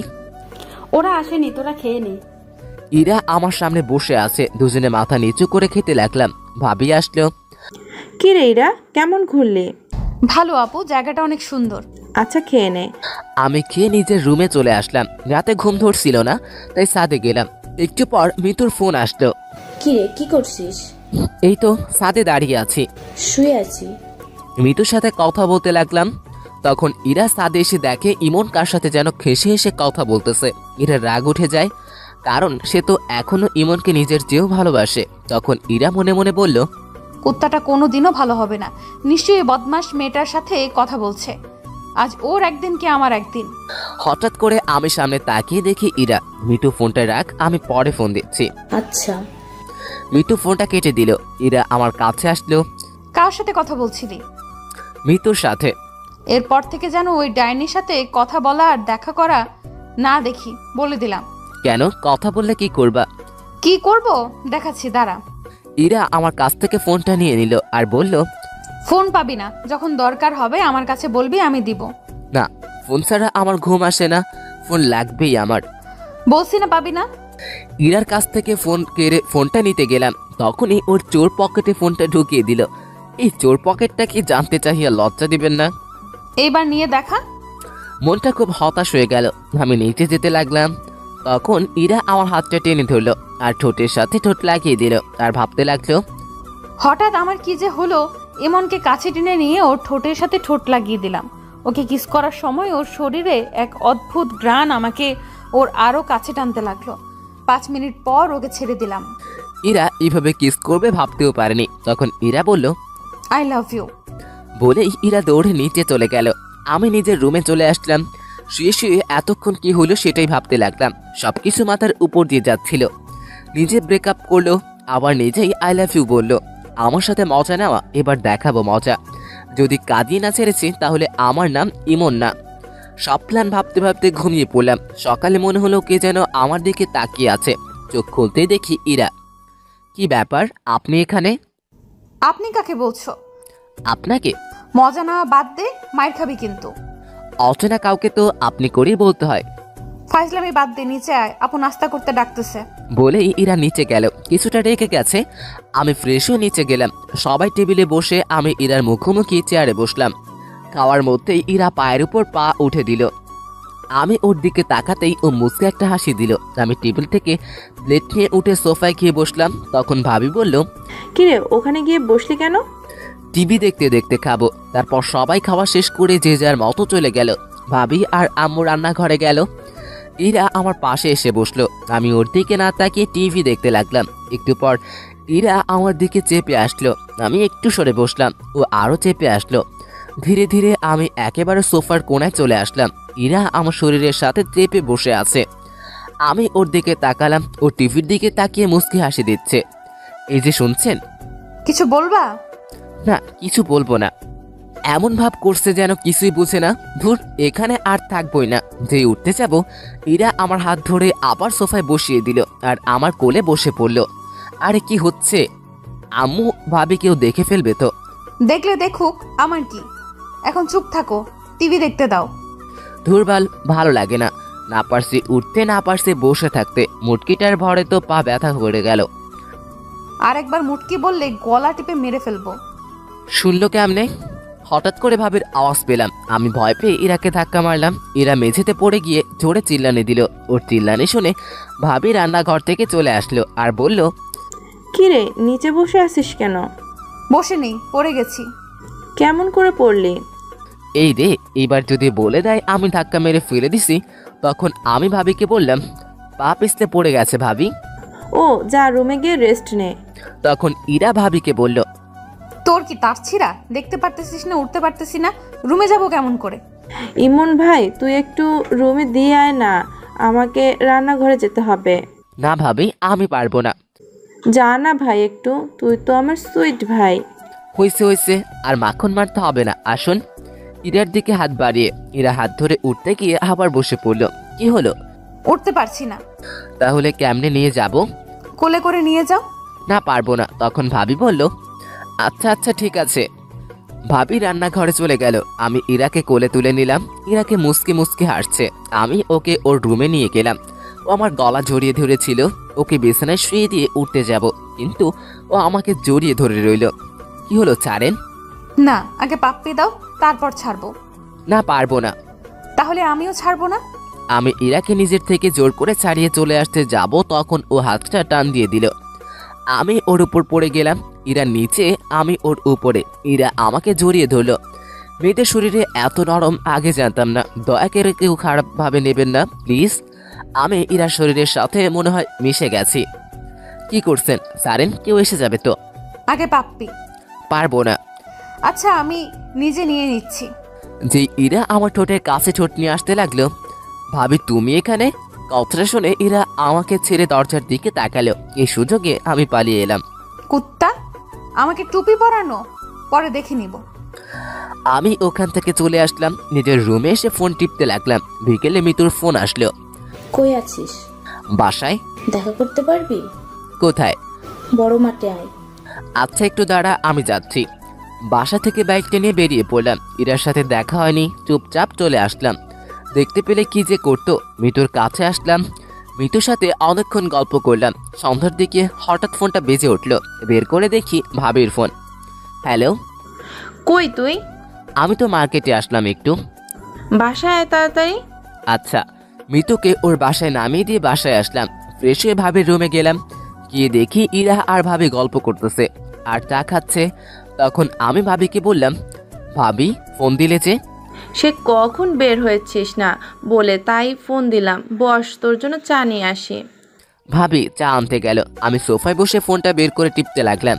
S5: ওরা আসেনি, তোরা খেয়ে নে।
S1: ইরা আমার সামনে বসে আছে। দুজনে মাথা নিচু করে খেতে লাগলাম। ভাবি আসলো।
S7: কি রে ইরা, কেমন ঘুরলি?
S2: ভালো আপু, জায়গাটা অনেক সুন্দর।
S7: আচ্ছা খেয়ে নে।
S1: আমি খেয়ে নিজের রুমে চলে আসলাম। রাতে ঘুম ধরছিল না, তাই ছাদে গেলাম। একটু পর মিতুর ফোন আসলো।
S6: কি রে, কি করছিস?
S1: এই তো ছাদে দাঁড়িয়ে আছি।
S6: শুয়ে আছি।
S1: মিতুর সাথে কথা বলতে লাগলাম। তখন ইরা ছাদে এসে দেখে ইমন কার সাথে যেন হেসে হেসে কথা বলতেছে। ইরা রাগ উঠে যায়, কারণ সে তো এখনো ইমনকে নিজের চেয়েও ভালোবাসে। তখন ইরা মনে মনে বলল,
S2: কুত্তাটা কোনোদিনও ভালো হবে না। নিশ্চয়ই বদমাস মেয়েটার সাথে কথা বলছে। আজ ওর একদিন কি আমার একদিন।
S1: হঠাৎ করে আমি সামনে তাকিয়ে দেখি ইরা। মিতু ফোনটা রাখ, আমি পরে ফোন দিচ্ছি।
S6: আচ্ছা।
S1: মিতু ফোনটা কেটে দিল। ইরা আমার কাছে আসলো।
S2: কার সাথে কথা বলছিলি?
S1: মিতুর সাথে।
S2: এরপর থেকে যেন ওই ডাইনির সাথে কথা বলা আর দেখা করা না দেখি, বলে দিলাম।
S1: কেন, কথা বললে কি করবা?
S2: কি করব দেখাচ্ছি, দাঁড়া।
S1: ইরা আমার কাছ থেকে ফোনটা নিয়ে নিল আর বলল,
S2: ফোন পাবি না, যখন দরকার হবে আমার কাছে বলবি, আমি দিব।
S1: না, ফোন ছাড়া আমার ঘুম আসে না, ফোন লাগবেই আমার।
S2: বলছি না পাবি না।
S1: ইরার কাছ থেকে ফোন কেড়ে ফোনটা নিতে গেলাম। তখনই ওর চোর পকেটে ফোনটা ঢুকিয়ে দিল। এই চোর পকেটটা কি জানতে চাহিয়া লজ্জা দিবেন না?
S2: এইবার নিয়ে দেখা।
S1: মনটা খুব হতাশ হয়ে গেল। আমি নিচে যেতে লাগলাম। তখন ইরা আমার হাতটা টেনে ধরলো আর ঠোঁটের সাথে ঠোঁট লাগিয়ে দিল। আর ভাবতে লাগলো,
S2: হঠাৎ আমার কি যে হলো। এমনকে কাছে টেনে নিয়ে ওর ঠোঁটের সাথে ঠোঁট লাগিয়ে দিলাম। ওকে কিস করার সময় ওর শরীরে এক অদ্ভুত ঘ্রাণ আমাকে ওর আরো কাছে টানতে লাগলো। 5 মিনিট পর ওকে ছেড়ে দিলাম।
S1: ইরা এইভাবে কিস করবে ভাবতেও পারেনি। তখন ইরা বলল,
S2: আই লাভ ইউ।
S1: বলেই ইরা দৌড়ে নিচে চলে গেল। আমি নিজের রুমে চলে আসলাম। শুয়ে শুয়ে এতক্ষণ কি হলো সেটাই ভাবতে লাগলাম। সবকিছু মাথার উপর দিয়ে যাচ্ছিল। নিজে ব্রেকআপ করলো, আবার নিজেই আই লাভ ইউ বললো। আমার সাথে মজা নেওয়া, এবার দেখাবো মজা। যদি কাঁদিয়ে না ছেড়েছি তাহলে আমার নাম ইমন না। সব প্ল্যান ভাবতে ভাবতে ঘুমিয়ে পড়লাম। সকালে মনে হলো কে যেন আমার দিকে তাকিয়ে আছে। চোখ খুলতেই দেখি ইরা। কি ব্যাপার, আপনি এখানে?
S2: আপনি কাকে বলছো?
S1: আপনাকে?
S2: মজা নেওয়া বাদ দে, মায়ের খাবি কিন্তু।
S1: অচেনা কাউকে তো আপনি করেই বলতে হয়।
S2: ফাইজলামি বাদ দে, নিচে আয়, আপু নাস্তা করতে ডাকতেছে।
S1: বলেই ইরা নিচে গেল, কিছুটা রেখে গেছে। আমি ফ্রেশ হয়ে নিচে গেলাম। সবাই টেবিলে বসে আমি ইরার মুখোমুখি চেয়ারে বসলাম। খাওয়ার মধ্যেই ইরা পায়ের উপর পা উঠে দিল। আমি ওর দিকে তাকাতেই ও মুচকে একটা হাসি দিল। আমি টেবিল থেকে প্লেট নিয়ে উঠে সোফায় গিয়ে বসলাম। তখন ভাবি বলল,
S7: কিরে ওখানে গিয়ে বসলি কেন?
S1: টিভি দেখতে দেখতে খাবো। তারপর সবাই খাওয়া শেষ করে যে যার মতো চলে গেল। ভাবি আর আম্মু রান্নাঘরে গেল। ইরা আমার পাশে এসে বসলো। আমি ওর দিকে না তাকিয়ে টিভি দেখতে লাগলাম। একটু পর ইরা আমার দিকে চেপে আসলো। আমি একটু সরে বসলাম, ও আরও চেপে আসলো। ধীরে ধীরে আমি একেবারে সোফার কোণায় চলে আসলাম। ইরা আমার শরীরের সাথে চেপে বসে আছে। আমি ওর দিকে তাকালাম, ও টিভির দিকে তাকিয়ে মুচকি হাসি দিচ্ছে। এই যে শুনছেন?
S2: কিছু বলবা?
S1: না, কিছু বলবো না। এমন ভাব করছে যেন কিছুই বুঝে না। ধুর, এখানে আর থাকবই না। যে উঠতে যাব, ইরা আমার হাত ধরে আবার সোফায় বসিয়ে দিল আর আমার কোলে বসে পড়ল। আরে কি হচ্ছে? আম্মু ভাবি কেউ দেখে ফেলবে তো।
S2: দেখলে দেখুক, আমার কি। এখন চুপ থাকো, টিভি দেখতে দাও।
S1: ধুরবাল, ভালো লাগে না। না পারছি উঠতে, না পারছি বসে থাকতে। মুটকিটার ভরে তো পা ব্যথা করে গেল।
S2: আর একবার মুটকি বললে গলা টিপে মেরে ফেলবো।
S1: শুনলো কেমনে? হঠাৎ করে ভাবির আওয়াজ পেলাম। আমি ভয় পেয়ে ইরাকে ধাক্কা মারলাম। ইরা মেঝেতে পড়ে গিয়ে জোরে চিল্লানি দিল। ওর চিল্লানি শুনে ভাবি রান্নাঘর থেকে চলে আসলো আর বলল,
S7: কিরে নিচে বসে আছিস কেন?
S2: বসে নেই, পড়ে গেছি।
S7: কেমন করে পড়লি?
S1: এই রে, এবার যদি বলে দেয় আমি ধাক্কা মেরে ফেলে দিছি, তখন আমি ভাবিকে বললাম, পা পিছলে পড়ে গেছে ভাবি।
S7: ও যা রুমে গিয়ে রেস্ট নে।
S1: তখন ইরা ভাবিকে বলল,
S2: তোর কি তার ছিঁড়া? দেখতে পারতেছিস না, উঠতে পারতেছি না, রুমে যাব কেমন করে?
S7: ইমন ভাই তুই একটু রুমে দিয়ে আয় না, আমাকে রান্নাঘরে যেতে হবে।
S1: না ভাবি, আমি পারবো না।
S7: যা না ভাই একটু, তুই তো আমার সুইট ভাই।
S1: হয়েছে হয়েছে, আর মাখন মারতে হবে না, আসুন। ইরার দিকে হাত বাড়িয়ে ইরা হাত ধরে উঠতে গিয়ে আবার বসে পড়ল। কি হলো?
S2: উঠতে পারছি না।
S1: তাহলে কেমনে নিয়ে যাব?
S2: কোলে করে নিয়ে যাও।
S1: না, পারবো না। তখন ভাবি বলল, আচ্ছা আচ্ছা ঠিক আছে। ভাবি রান্নাঘরে চলে গেল। আমি ইরাকে কোলে তুলে নিলাম। ইরাকে মুসকে মুসকে হাসছে। আমি ওকে ওর রুমে নিয়ে গেলাম। ও আমার গলা জড়িয়ে ধরেছিল। ওকে বিছানায় শুয়ে দিয়ে উঠতে যাব, কিন্তু ও আমাকে জড়িয়ে ধরে রইল। কি হলো, ছাড়েন?
S2: না, আগে পাপ্পি দাও, তারপর ছাড়বো।
S1: না, পারবো না।
S2: তাহলে আমিও ছাড়বো না।
S1: আমি ইরাকে নিজের থেকে জোর করে ছাড়িয়ে চলে আসতে যাব, তখন ও হাতটা টান দিয়ে দিল। আমি ওর উপর পড়ে গেলাম। ইরা নিচে, আমি ওর উপরে। ইরা আমাকে জড়িয়ে ধরল। মেয়েদের শরীরে এত নরম আগে জানতাম না। দয়া করে কেউ খারাপভাবে নেবেন না প্লিজ। আমি ইরার শরীরের সাথে মনে হয় মিশে গেছি। কি করছেন? সারেন, কেউ এসে যাবে তো।
S2: আগে পাপ্পি।
S1: পারবো না।
S2: আচ্ছা, আমি নিজে নিয়ে নিচ্ছি।
S1: যে ইরা আমার ঠোঁটের কাছে ঠোঁট নিয়ে আসতে লাগলো। ভাবি তুমি এখানে? কথাটা শুনে ইরা আমাকে ছেড়ে দরজার দিকে তাকালো। এই সুযোগে আমি পালিয়ে এলাম।
S2: কুত্তা, আমাকে টুপি পরানো, পরে দেখে নিব।
S1: আমি ওখান থেকে চলে আসলাম। নিজের রুমে এসে ফোন টিপতে লাগলাম। বিকেলে মিতুর ফোন আসলো।
S6: কই আছিস?
S1: বাসায়।
S6: দেখা করতে পারবি?
S1: কোথায়?
S6: বড় মাঠে আয়।
S1: আচ্ছা একটু দাঁড়া, আমি যাচ্ছি। বাসা থেকে বাইকটা নিয়ে বেরিয়ে পড়লাম। ইরার সাথে দেখা হয়নি, চুপচাপ চলে আসলাম। দেখতে পেলে কি যে করতো। মিতুর কাছে আসলাম। মিতুর সাথে অনেকক্ষণ গল্প করলাম। সন্ধ্যার দিকে হঠাৎ ফোনটা বেজে উঠলো। বের করে দেখি ভাবির ফোন। হ্যালো।
S7: কই তুই?
S1: আমি তো মার্কেটে আসলাম একটু।
S7: বাসায় আয় তাড়াতাড়ি।
S1: আচ্ছা। মিতুকে ওর বাসায় নামিয়ে দিয়ে বাসায় আসলাম। ফ্রেশ হয়ে ভাবির রুমে গেলাম। গিয়ে দেখি ইরা আর ভাবি গল্প করতেছে আর চা খাচ্ছে। তখন আমি ভাবিকে বললাম, ভাবি ফোন দিলে যে?
S7: সে কখন বের হয়েছিস না বলে তাই ফোন দিলাম। বস, তোর জন্য চা নিয়ে আসি।
S1: ভাবি চা আনতে গেল। আমি সোফায় বসে ফোনটা বের করে টিপতে লাগলাম।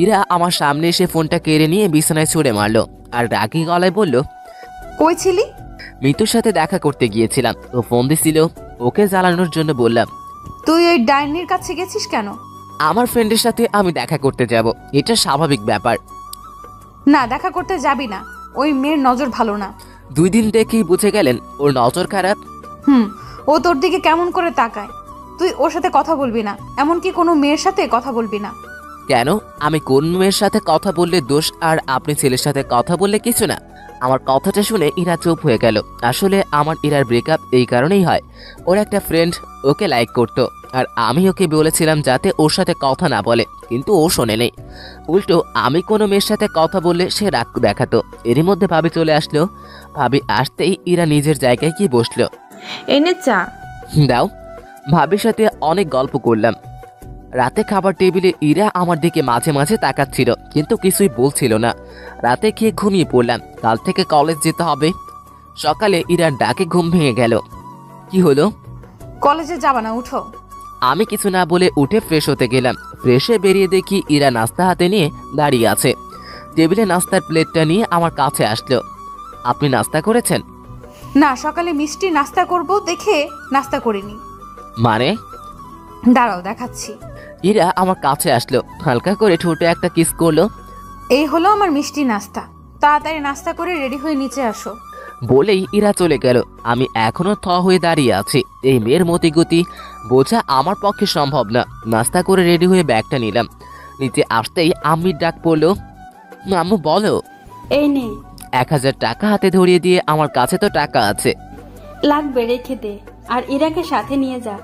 S1: ইরা আমার সামনে এসে ফোনটা কেড়ে নিয়ে বিছানায় ছুঁড়ে মারলো আর রাগী গলায় বলল,
S2: কই ছিলি?
S1: মিতুর সাথে দেখা করতে গিয়েছিলাম, ও ফোন দিছিল। ওকে জ্বালানোর জন্য বললাম।
S2: তুই ওই ডাইনির কাছে গেছিস কেন?
S1: আমার ফ্রেন্ডের সাথে আমি দেখা করতে যাব, এটা স্বাভাবিক ব্যাপার।
S2: না, দেখা করতে যাবি না। ওই মেয়ের নজর ভালো না।
S1: 2 দিন দেখেই বুঝে গেলেন ওর নজর খারাপ?
S2: ও তোর দিকে কেমন করে তাকায়। তুই ওর সাথে কথা বলবি না, এমনকি কোনো মেয়ের সাথে কথা বলবি না।
S1: কেন? আমি কোন মেয়ের সাথে কথা বললে দোষ আর আপনি ছেলের সাথে কথা বললে কিছু না? আমার কথাটা শুনে ইরা চুপ হয়ে গেল। আসলে আমার ইরার ব্রেকআপ এই কারণেই হয়, ওর একটা ফ্রেন্ড ওকে লাইক করতো আর আমি ওকে বলেছিলাম যাতে ওর সাথে কথা না বলে, কিন্তু ও শোনেনি। উল্টো আমি কোনো মেয়ের সাথে কথা বললে সে রাগ দেখাতো। এরই মধ্যে ভাবি চলে আসলো। ভাবি আসতেই ইরা নিজের জায়গায় গিয়ে বসলো।
S7: এনে চা।
S1: দাও। ভাবির সাথে অনেক গল্প করলাম। রাতে খাবার টেবিলে ইরা আমার দিকে মাঝে মাঝে তাকাচ্ছিল, কিন্তু কিছুই বলছিল না। রাতে খেয়ে ঘুমিয়ে পড়লাম। কাল থেকে কলেজ যেতে হবে। সকালে ইরার ডাকে ঘুম ভেঙে গেল। কি হলো?
S2: কলেজে যাবা না, উঠো।
S1: আমি কিছু না বলে উঠে ফ্রেশ হতে গেলাম। ফ্রেশে বেরিয়ে দেখি ইরা নাস্তা হাতে নিয়ে দাঁড়িয়ে আছে। টেবিলে নাস্তার প্লেটটা নিয়ে আমার কাছে আসলো। আপনি নাস্তা করেছেন?
S2: না, সকালে মিষ্টি নাস্তা করব দেখে নাস্তা করিনি।
S1: মানে?
S2: দাঁড়াও দেখাচ্ছি।
S1: ইরা আমার কাছে আসলো, হালকা করে ঠোঁটে একটা কিস করলো।
S2: এই হলো আমার মিষ্টি নাস্তা, তাড়াতাড়ি নাস্তা করে রেডি হয়ে নিচে আসো।
S1: বলেই ইরা চলে গেল। আমি এখনো থ হয়ে দাঁড়িয়ে আছি। এই মেয়ের মতিগতি বোঝা আমার পক্ষে সম্ভব না। নাস্তা করে রেডি হয়ে ব্যাগটা নিলাম। নিচে আসতেই আম্মির ডাক পড়লো। আম্মু বলো।
S5: এই নে,
S1: 1000 টাকা হাতে ধরিয়ে দিয়ে, আমার কাছে তো টাকা আছে।
S5: লাগবে রেখে দে। আর ইরাকে সাথে নিয়ে যা,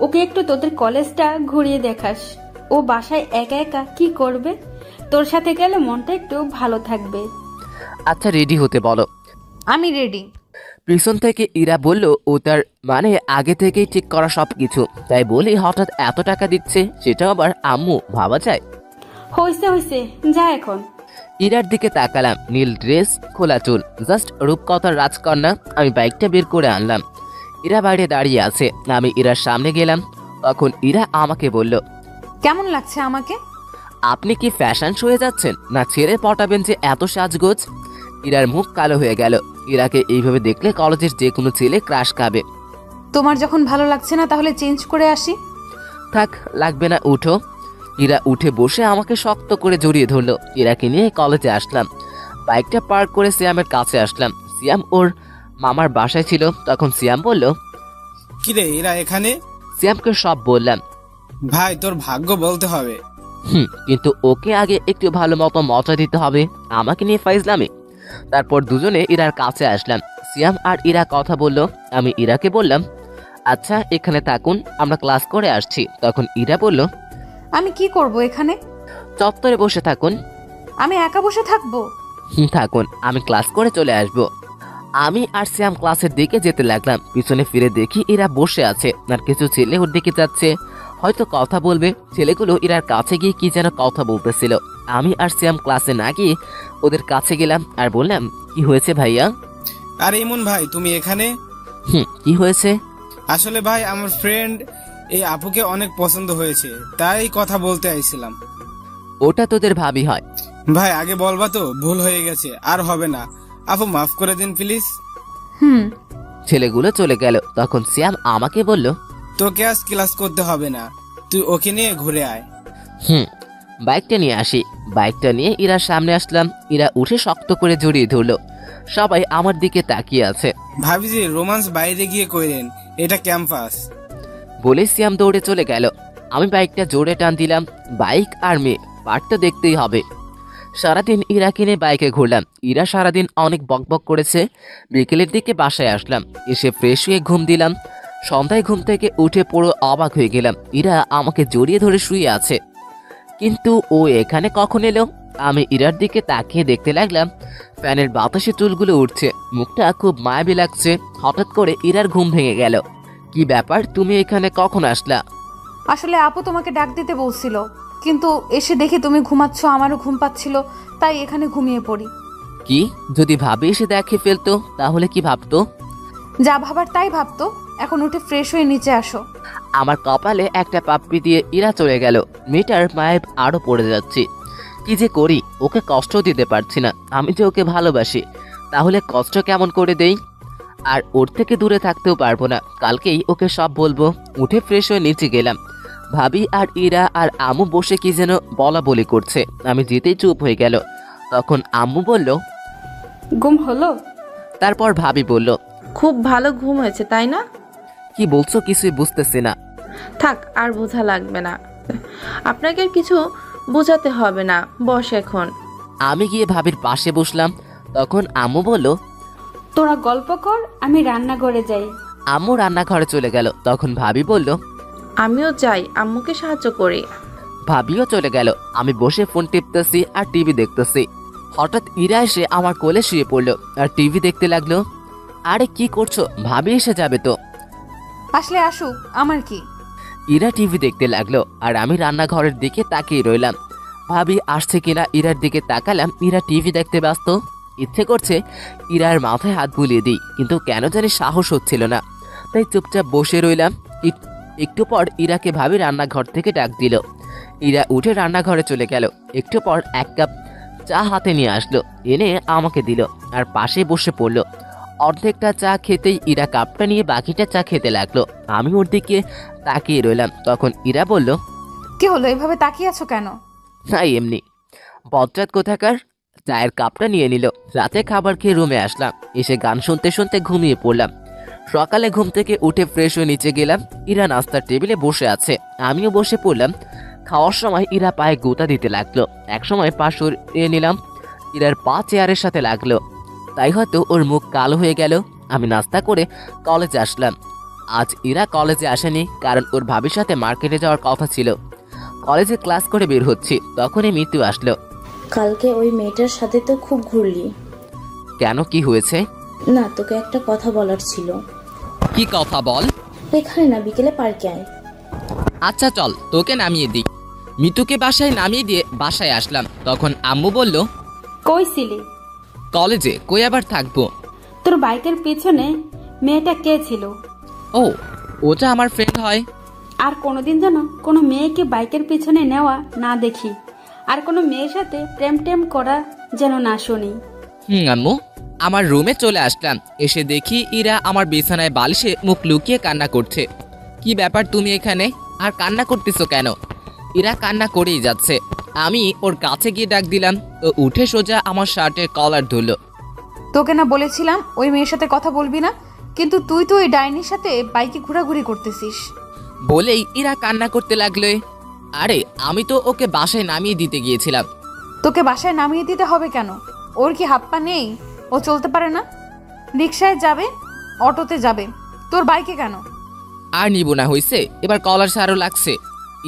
S5: ওকে একটু তোদের কলেজটা ঘুরিয়ে দেখাস। ও বাসায় একা একা কি করবে? তোর সাথে গেলে মনটা একটু ভালো থাকবে।
S1: আচ্ছা রেডি হতে বলো।
S2: আমি রেডি।
S1: পিছন থেকে ইরা বলল ও তার মানে আগে থেকেই ঠিক করা সবকিছু, তাই বলেই হঠাৎ এত টাকা দিচ্ছে, সেটাও আবার আম্মু, ভাবা যায়?
S5: হইছে হইছে, যা এখন।
S1: ইরার দিকে তাকালাম। নীল ড্রেস, খোলা চুল, জাস্ট রূপকথার রাজকন্যা। আমি বাইকটা বের করে আনলাম। ইরা বাইরে দাঁড়িয়ে আছে। আমি ইরার সামনে গেলাম। তখন ইরা আমাকে বলল,
S2: কেমন লাগছে আমাকে?
S1: আপনি কি ফ্যাশন শোয়ে যাচ্ছেন, না ছেড়ে পটাবেন যে এত সাজগোজ? ইরার মুখ কালো হয়ে গেল। ইরাকে এইভাবে দেখলে কলেজের যে কোনো ছেলে ক্রাশ খাবে।
S2: তোমার যখন ভালো লাগছে না তাহলে চেঞ্জ করে আসি।
S1: থাক, লাগবে না, উঠো। ইরা উঠে বসে আমাকে শক্ত করে জড়িয়ে ধরলো। ইরাকে নিয়ে কলেজে আসলাম। বাইকটা পার্ক করে সিয়ামের কাছে আসলাম। সিয়াম ওর মামার বাসায় ছিল। তখন সিয়াম বলল,
S3: কিরে এরা এখানে?
S1: সিয়ামকে সব বললাম।
S3: ভাই তোর ভাগ্য বলতে হবে।
S1: কিন্তু ওকে আগে একটু ভালো মতো মজা দিতে হবে, আমাকে নিয়ে ফাইজলামি। তারপর দুজনে ইরার কাছে আসলাম। সিয়াম আর ইরা কথা বলল। আমি ইরাকে বললাম, আচ্ছা এখানে থাকুন, আমরা ক্লাস করে আসছি। তখন ইরা বলল,
S2: আমি কি করব এখানে?
S1: চত্বরে বসে থাকুন।
S2: আমি একা বসে থাকবো?
S1: থাকুন, আমি ক্লাস করে চলে আসব। আমি আর শ্যাম ক্লাসের দিকে যেতে লাগলাম। পিছনে ফিরে দেখি ইরা বসে আছে আর কিছু ছেলে ওর দিকে যাচ্ছে, হয়তো কথা বলবে। ছেলেগুলো ইরার কাছে গিয়ে কি যেন কথা বলতেছিল। আমি আর শ্যাম ক্লাসে না গিয়ে ওদের কাছে গেলাম আর বললাম, কি হয়েছে ভাইয়া?
S3: আর ইমন ভাই তুমি এখানে?
S1: কি হয়েছে?
S3: আসলে ভাই আমার ফ্রেন্ড এই আপুকে অনেক পছন্দ হয়েছে, তাই কথা বলতে আইছিলাম।
S1: ওটা তোদের ভাবি হয়।
S3: ভাই আগে বলবা তো, ভুল হয়ে গেছে, আর হবে না। আপু মাফ করে দিন প্লিজ।
S1: ছেলেগুলো চলে গেল। তখন শ্যাম আমাকে বলল,
S3: তোকে আজ ক্লাস করতে হবে না, তুই ওকে নিয়ে ঘুরে আয়।
S1: বাইকটা নিয়ে আসি। বাইকটা নিয়ে ইরার সামনে আসলাম। ইরা উঠে শক্ত করে জড়িয়ে ধরলো। সবাই আমার দিকে তাকিয়ে আছে।
S3: ভাবি যে রোমান্স বাইরে গিয়ে কইরেন, এটা ক্যাম্পাস।
S1: বলে সিয়াম দৌড়ে চলে গেল। আমি বাইকটা জোরে টান দিলাম। বাইক আর মেয়ে পার্ট তো দেখতেই হবে। সারাদিন ইরা কিনে বাইকে ঘুরলাম। ইরা সারাদিন অনেক বকবক করেছে। বিকেলের দিকে বাসায় আসলাম। এসে ফ্রেশ হয়ে ঘুম দিলাম। সন্ধ্যায় ঘুম থেকে উঠে পুরো অবাক হয়ে গেলাম। ইরা আমাকে জড়িয়ে ধরে শুয়ে আছে, কিন্তু ও এখানে কখন এলো? আমি ইরার দিকে তাকিয়ে দেখতে লাগলাম। ফ্যানের বাতাসে চুলগুলো উঠছে, মুখটা খুব মায়াবী লাগছে। হঠাৎ করে ইরার ঘুম ভেঙে গেল। কি ব্যাপার, তুমি এখানে কখন আসলা?
S2: আসলে আপু তোমাকে ডাক দিতে বলছিল, কিন্তু এসে দেখি তুমি ঘুমাচ্ছ, আমারও ঘুম পাচ্ছিল, তাই এখানে ঘুমিয়ে পড়ি।
S1: কি, যদি ভাবি এসে দেখে ফেলতো তাহলে কি ভাবতো?
S2: যা ভাবার তাই ভাবতো। এখন উঠে ফ্রেশ হয়ে নিচে আসো।
S1: আমার কপালে একটা পাপ্পি দিয়ে ইরা চলে গেল। মেয়েটার মায়ে আরো পড়ে যাচ্ছি। কি যে করি, ওকে কষ্ট দিতে পারছি না। আমি যে ওকে ভালোবাসি, তাহলে কষ্ট কেমন করে দেই? আর ওর থেকে দূরে থাকতেও পারবো না। কালকেই ওকে সব বলবো। উঠে ফ্রেশ হয়ে নিচে গেলাম। ভাবি আর ইরা আর আম্মু বসে কি যেন বলা বলি করছে। আমি যেতেই চুপ হয়ে গেল। তখন আম্মু বলল,
S5: ঘুম হলো?
S1: তারপর ভাবি বলল,
S7: খুব ভালো ঘুম হয়েছে তাই না?
S1: কি বলছো কিছুই বুঝতেছি না।
S7: থাক, আর বোঝা লাগবে না। আপনাকে আর কিছু বোঝাতে হবে না, বস এখন।
S1: আমি গিয়ে ভাবির পাশে বসলাম। তখন আম্মু বলল,
S5: তোরা গল্প কর, আমি রান্নাঘরে যাই।
S1: আম্মু রান্নাঘরে চলে গেল। তখন ভাবি বলল,
S7: আমিও যাই, আম্মুকে সাহায্য করি।
S1: ভাবিও চলে গেল। আমি বসে ফোন টিপতেছি আর টিভি দেখতেছি। হঠাৎ ইরা এসে আমার কোলে শুয়ে পড়লো আর টিভি দেখতে লাগলো। আরে কি করছো? ভাবি এসে যাবে তো।
S2: আসলে আসুক, আমার কি।
S1: ইরা টিভি দেখতে লাগলো আর আমি রান্নাঘরের দিকে তাকিয়ে রইলাম। ভাবি আসছে কিনা ইরার দিকে তাকালাম। ইরা টিভি দেখতে ব্যস্ত। ইচ্ছে করছে ইরার মাথায় হাত বুলিয়ে দিই, কিন্তু কেন জানি সাহস হচ্ছিল না। তাই চুপচাপ বসে রইলাম। একটু পর ইরাকে ভাবি রান্নাঘর থেকে ডাক দিল। ইরা উঠে রান্নাঘরে চলে গেল। একটু পর 1 কাপ চা হাতে নিয়ে আসলো, এনে আমাকে দিল আর পাশে বসে পড়লো। অর্ধেকটা চা খেতেই ইরা কাপটা নিয়ে বাকিটা চা খেতে লাগলো। আমি ওর দিকে তাকিয়ে রইলাম। তখন ইরা বলল,
S2: কি হলো, এভাবে তাকিয়ে আছো কেন?
S1: না এমনি। বজ্জাত কোথাকার। চায়ের কাপটা নিয়ে নিল। রাতে খাবার খেয়ে রুমে আসলাম। এসে গান শুনতে শুনতে ঘুমিয়ে পড়লাম। সকালে ঘুম থেকে উঠে ফ্রেশ হয়ে নিচে গেলাম। ইরা নাস্তার টেবিলে বসে আছে, আমিও বসে পড়লাম। খাওয়ার সময় ইরা পায়ে গোতা দিতে লাগলো। এক সময় পা সরিয়ে নিলাম। ইরার পা চেয়ারের সাথে লাগলো, তাই হয়তো ওর মুখ কালো হয়ে গেল। আমি নাস্তা করে কলেজে আসলাম। আজ ইরা কলেজে আসেনি, কারণ ওর ভাবির সাথে মার্কেটে যাওয়ার কথা ছিল। কলেজে ক্লাস করে বের হচ্ছি, তখনই মৃত্যু আসলো।
S6: কালকে ওই মেয়েটার সাথে তো খুব ঘুরলি।
S1: কেন, কি হয়েছে?
S6: না, তোকে একটা কথা বলার ছিল।
S1: কি কথা বল?
S6: এখানে না, বিকেলে পার্কে আয়।
S1: আচ্ছা চল, তোকে নামিয়ে দিই। মিতুকে বাসায় নামিয়ে দিয়ে বাসায় আসলাম। তখন আম্মু বলল,
S5: কই ছিলি?
S1: কলেজে। কই আবার থাকবো?
S5: তোর বাইকের পিছনে মেয়েটা কে ছিল?
S1: ও, ওটা আমার ফ্রেন্ড হয়।
S5: আর কোনোদিন যেন কোনো মেয়েকে বাইকের পিছনে নেওয়া না দেখি, আর কোনো মেয়ের সাথে প্রেম টেম করা যেন না শুনি।
S1: আম্মু। আমার রুমে চলে আসলাম। এসে দেখি ইরা আমার বিছানায় বালিশে মুখ লুকিয়ে কান্না করছে। কি ব্যাপার, তুমি এখানে আর কান্না করতেছো কেন? ইরা কান্না করেই যাচ্ছে। আমি ওর কাছে গিয়ে ডাক দিলাম। ও উঠে সোজা আমার শার্টের কলার ধরলো।
S2: তোকে না বলেছিলাম ওই মেয়ের সাথে কথা বলবি না, কিন্তু তুই তো ওই ডাইনির সাথে বাইকে ঘোরাঘুরি করতেছিস।
S1: বলেই ইরা কান্না করতে লাগলো। আরে আমি তো ওকে বাসায় নামিয়ে দিতে গিয়েছিলাম।
S2: তোকে বাসায় নামিয়ে দিতে হবে কেন? ওর কি হাত পা নেই? ও চলতে পারে না? রিক্সায় যাবে, অটোতে যাবে, তোর বাইকে কেন?
S1: আর নিব না, হইছে। এবার কলার সারও লাগছে।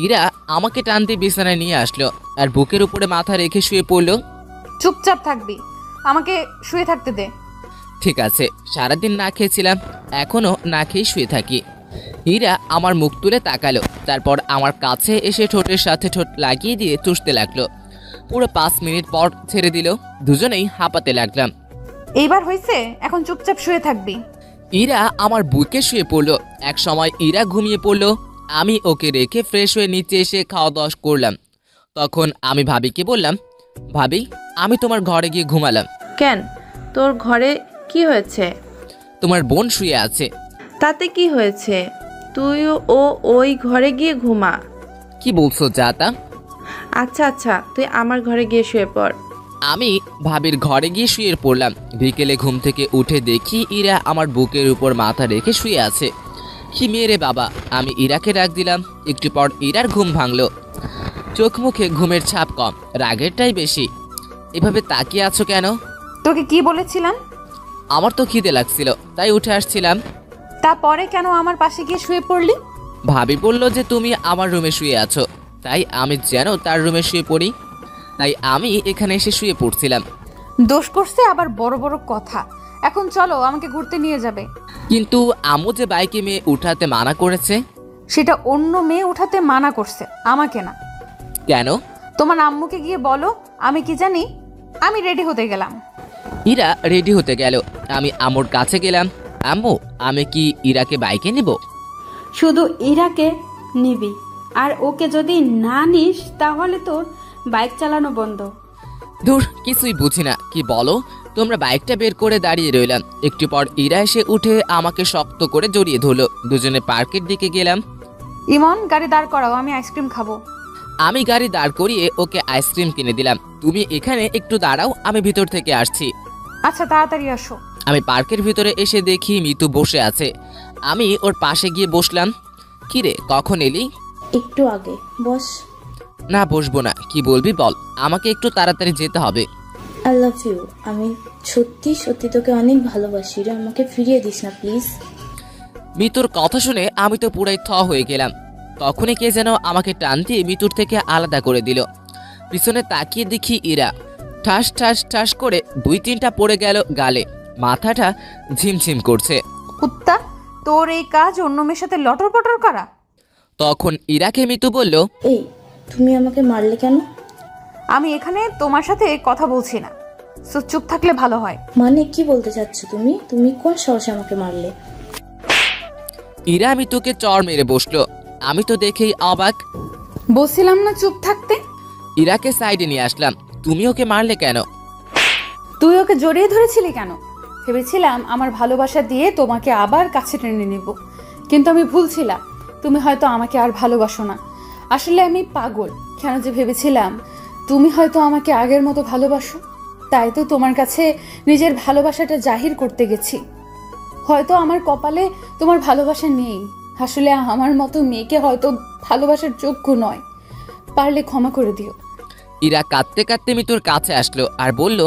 S1: ইরা আমাকে টান দিয়ে বিছানায় নিয়ে আসলো আর বুকের উপরে মাথা রেখে শুয়ে পড়লো।
S2: চুপচাপ থাকবি, আমাকে শুয়ে থাকতে দে।
S1: ঠিক আছে, সারাদিন না খেয়েছিলাম, এখনো না খেয়ে শুয়ে থাকি। ইরা আমার মুখ তুলে তাকালো, তারপর আমার কাছে এসে ঠোঁটের সাথে ঠোঁট লাগিয়ে দিয়ে চুষতে লাগলো। পুরো 5 মিনিট পর ছেড়ে দিল। দুজনেই হাঁপাতে লাগলাম।
S2: এইবার হয়েছে, এখন চুপচাপ শুয়ে থাকবি।
S1: ইরা আমার বুকে শুয়ে পড়লো। এক সময় ইরা ঘুমিয়ে পড়লো। আমি ওকে রেখে ফ্রেশ হয়ে নিচে এসে খাওয়া দাওয়া করলাম। তখন আমি ভাবিকে বললাম, ভাবি আমি তোমার ঘরে গিয়ে ঘুমালাম।
S7: কেন, তোর ঘরে কি হয়েছে?
S1: তোমার বোন শুয়ে আছে।
S7: তাতে কি হয়েছে? তুইও ওই ঘরে গিয়ে ঘুমা।
S1: কি বলছো জাতা?
S7: আচ্ছা আচ্ছা, তুই আমার ঘরে গিয়ে শুয়ে পড়।
S1: আমি ভাবির ঘরে গিয়ে শুয়ে পড়লাম। বিকেলে ঘুম থেকে উঠে দেখি ইরা আমার বুকের উপর মাথা রেখে শুয়ে আছে। কি মেয়ে রে বাবা! আমি ইরাকে ডাক দিলাম। একটু পর ইরার ঘুম ভাঙলো। চোখ মুখে ঘুমের ছাপ কম, রাগেরটাই বেশি। এভাবে তাকিয়ে আছো কেন?
S2: তোকে কি বলেছিলাম?
S1: আমার তো খিদে লাগছিল, তাই উঠে আসছিলাম।
S2: তারপরে কেন আমার পাশে গিয়ে শুয়ে পড়লি?
S1: ভাবি বলল যে তুমি আমার রুমে শুয়ে আছো, তাই আমি যেন তার রুমে শুয়ে পড়ি। তাই আমি এখানে এসে শুয়ে পড়ছিলাম।
S2: দোষ করছে আবার বড় বড় কথা। এখন চলো, আমাকে ঘুরতে নিয়ে যাবে।
S1: কিন্তু আম্মু যে বাইকে মেয়ে উঠাতে মানা করেছে।
S2: সেটা অন্য মেয়ে উঠাতে মানা করছে, আমাকে না।
S1: কেন?
S2: তোমার আম্মুকে গিয়ে বলো। আমি কি জানি। আমি রেডি হতে গেলাম।
S1: ইরা রেডি হতে গেল। আমি আম্মুর কাছে গেলাম। আম্মু, আমি কি ইরাকে বাইকে নিব?
S5: শুধু ইরাকে নিবি, আর ওকে যদি না নিস তাহলে তোর বাইক চালানো বন্ধ।
S1: ধুর, কিছুই বুঝি না। কি বলো? তোমরা বাইকটা বের করে দাঁড়িয়ে রইলাম। একটু পর ইরা এসে উঠে আমাকে শক্ত করে জড়িয়ে ধরলো। দুজনে পার্কের দিকে গেলাম।
S2: ইমন, গাড়ি দাঁড় করাও, আমি আইসক্রিম খাবো।
S1: আমি গাড়ি দাঁড় করিয়ে ওকে আইসক্রিম কিনে দিলাম। তুমি এখানে একটু দাঁড়াও, আমি ভিতর থেকে আসছি।
S2: আচ্ছা, তাড়াতাড়ি আসো।
S1: আমি পার্কের ভিতরে এসে দেখি মিতু বসে আছে। আমি ওর পাশে গিয়ে বসলাম। কিরে, কখন এলি?
S6: একটু আগে, বস।
S1: না বসবো না, কি বলবি বল, আমাকে একটু তাড়াতাড়ি যেতে হবে।
S6: I love you. আমি সত্যি সত্যি তোকে অনেক ভালোবাসি রে, আমাকে ফিরিয়ে দিস না প্লিজ।
S1: মিতুর কথা শুনে আমি তো পুরাই হয়ে গেলাম। তখনই কে যেন আমাকে টান দিয়ে মিতুর থেকে আলাদা করে দিল। পিছনে তাকিয়ে দেখি ইরা ঠাস ঠাস ঠাস করে 2-3টা পড়ে গেল গালে, মাথাটা ঝিমঝিম করছে।
S2: কুত্তা, তোর এই কাজ অন্য মেয়ের সাথে লটর পটর করা।
S1: তখন ইরাকে মিতু বলল,
S6: এই তুমি আমাকে মারলে কেন?
S2: আমি এখানে তোমার সাথে কথা বলছি না, সো চুপ থাকলে ভালো হয়।
S6: মানে কি বলতে চাচ্ছ তুমি? তুমি কোন সাহসে আমাকে মারলে?
S1: ইরা মিতুকে চড় মেরে বসলো। আমি তো দেখেই অবাক।
S2: বলছিলাম না চুপ থাকতে।
S1: ইরাকে সাইডে নিয়ে আসলাম। তুমি ওকে মারলে কেন?
S2: তুই ওকে জড়িয়ে ধরেছিলি কেন? ভেবেছিলাম আমার ভালোবাসা দিয়ে তোমাকে আবার কাছে টেনে নেব, কিন্তু আমি ভুল ছিলাম। তুমি হয়তো আমাকে আর ভালোবাসো না। আসলে আমি পাগল। কেন যে ভেবেছিলাম তুমি হয়তো আমাকে আগের মতো ভালোবাসো, তাই তো তোমার কাছে নিজের ভালোবাসাটা জাহির করতে গেছি। হয়তো আমার কপালে তোমার ভালোবাসা নেই। আসলে আমার মতো মেয়েকে হয়তো ভালোবাসার যোগ্য নয়। পারলে ক্ষমা করে দিও।
S1: ইরা কাঁদতে কাঁদতে মিতুর কাছে আসলো আর বলল,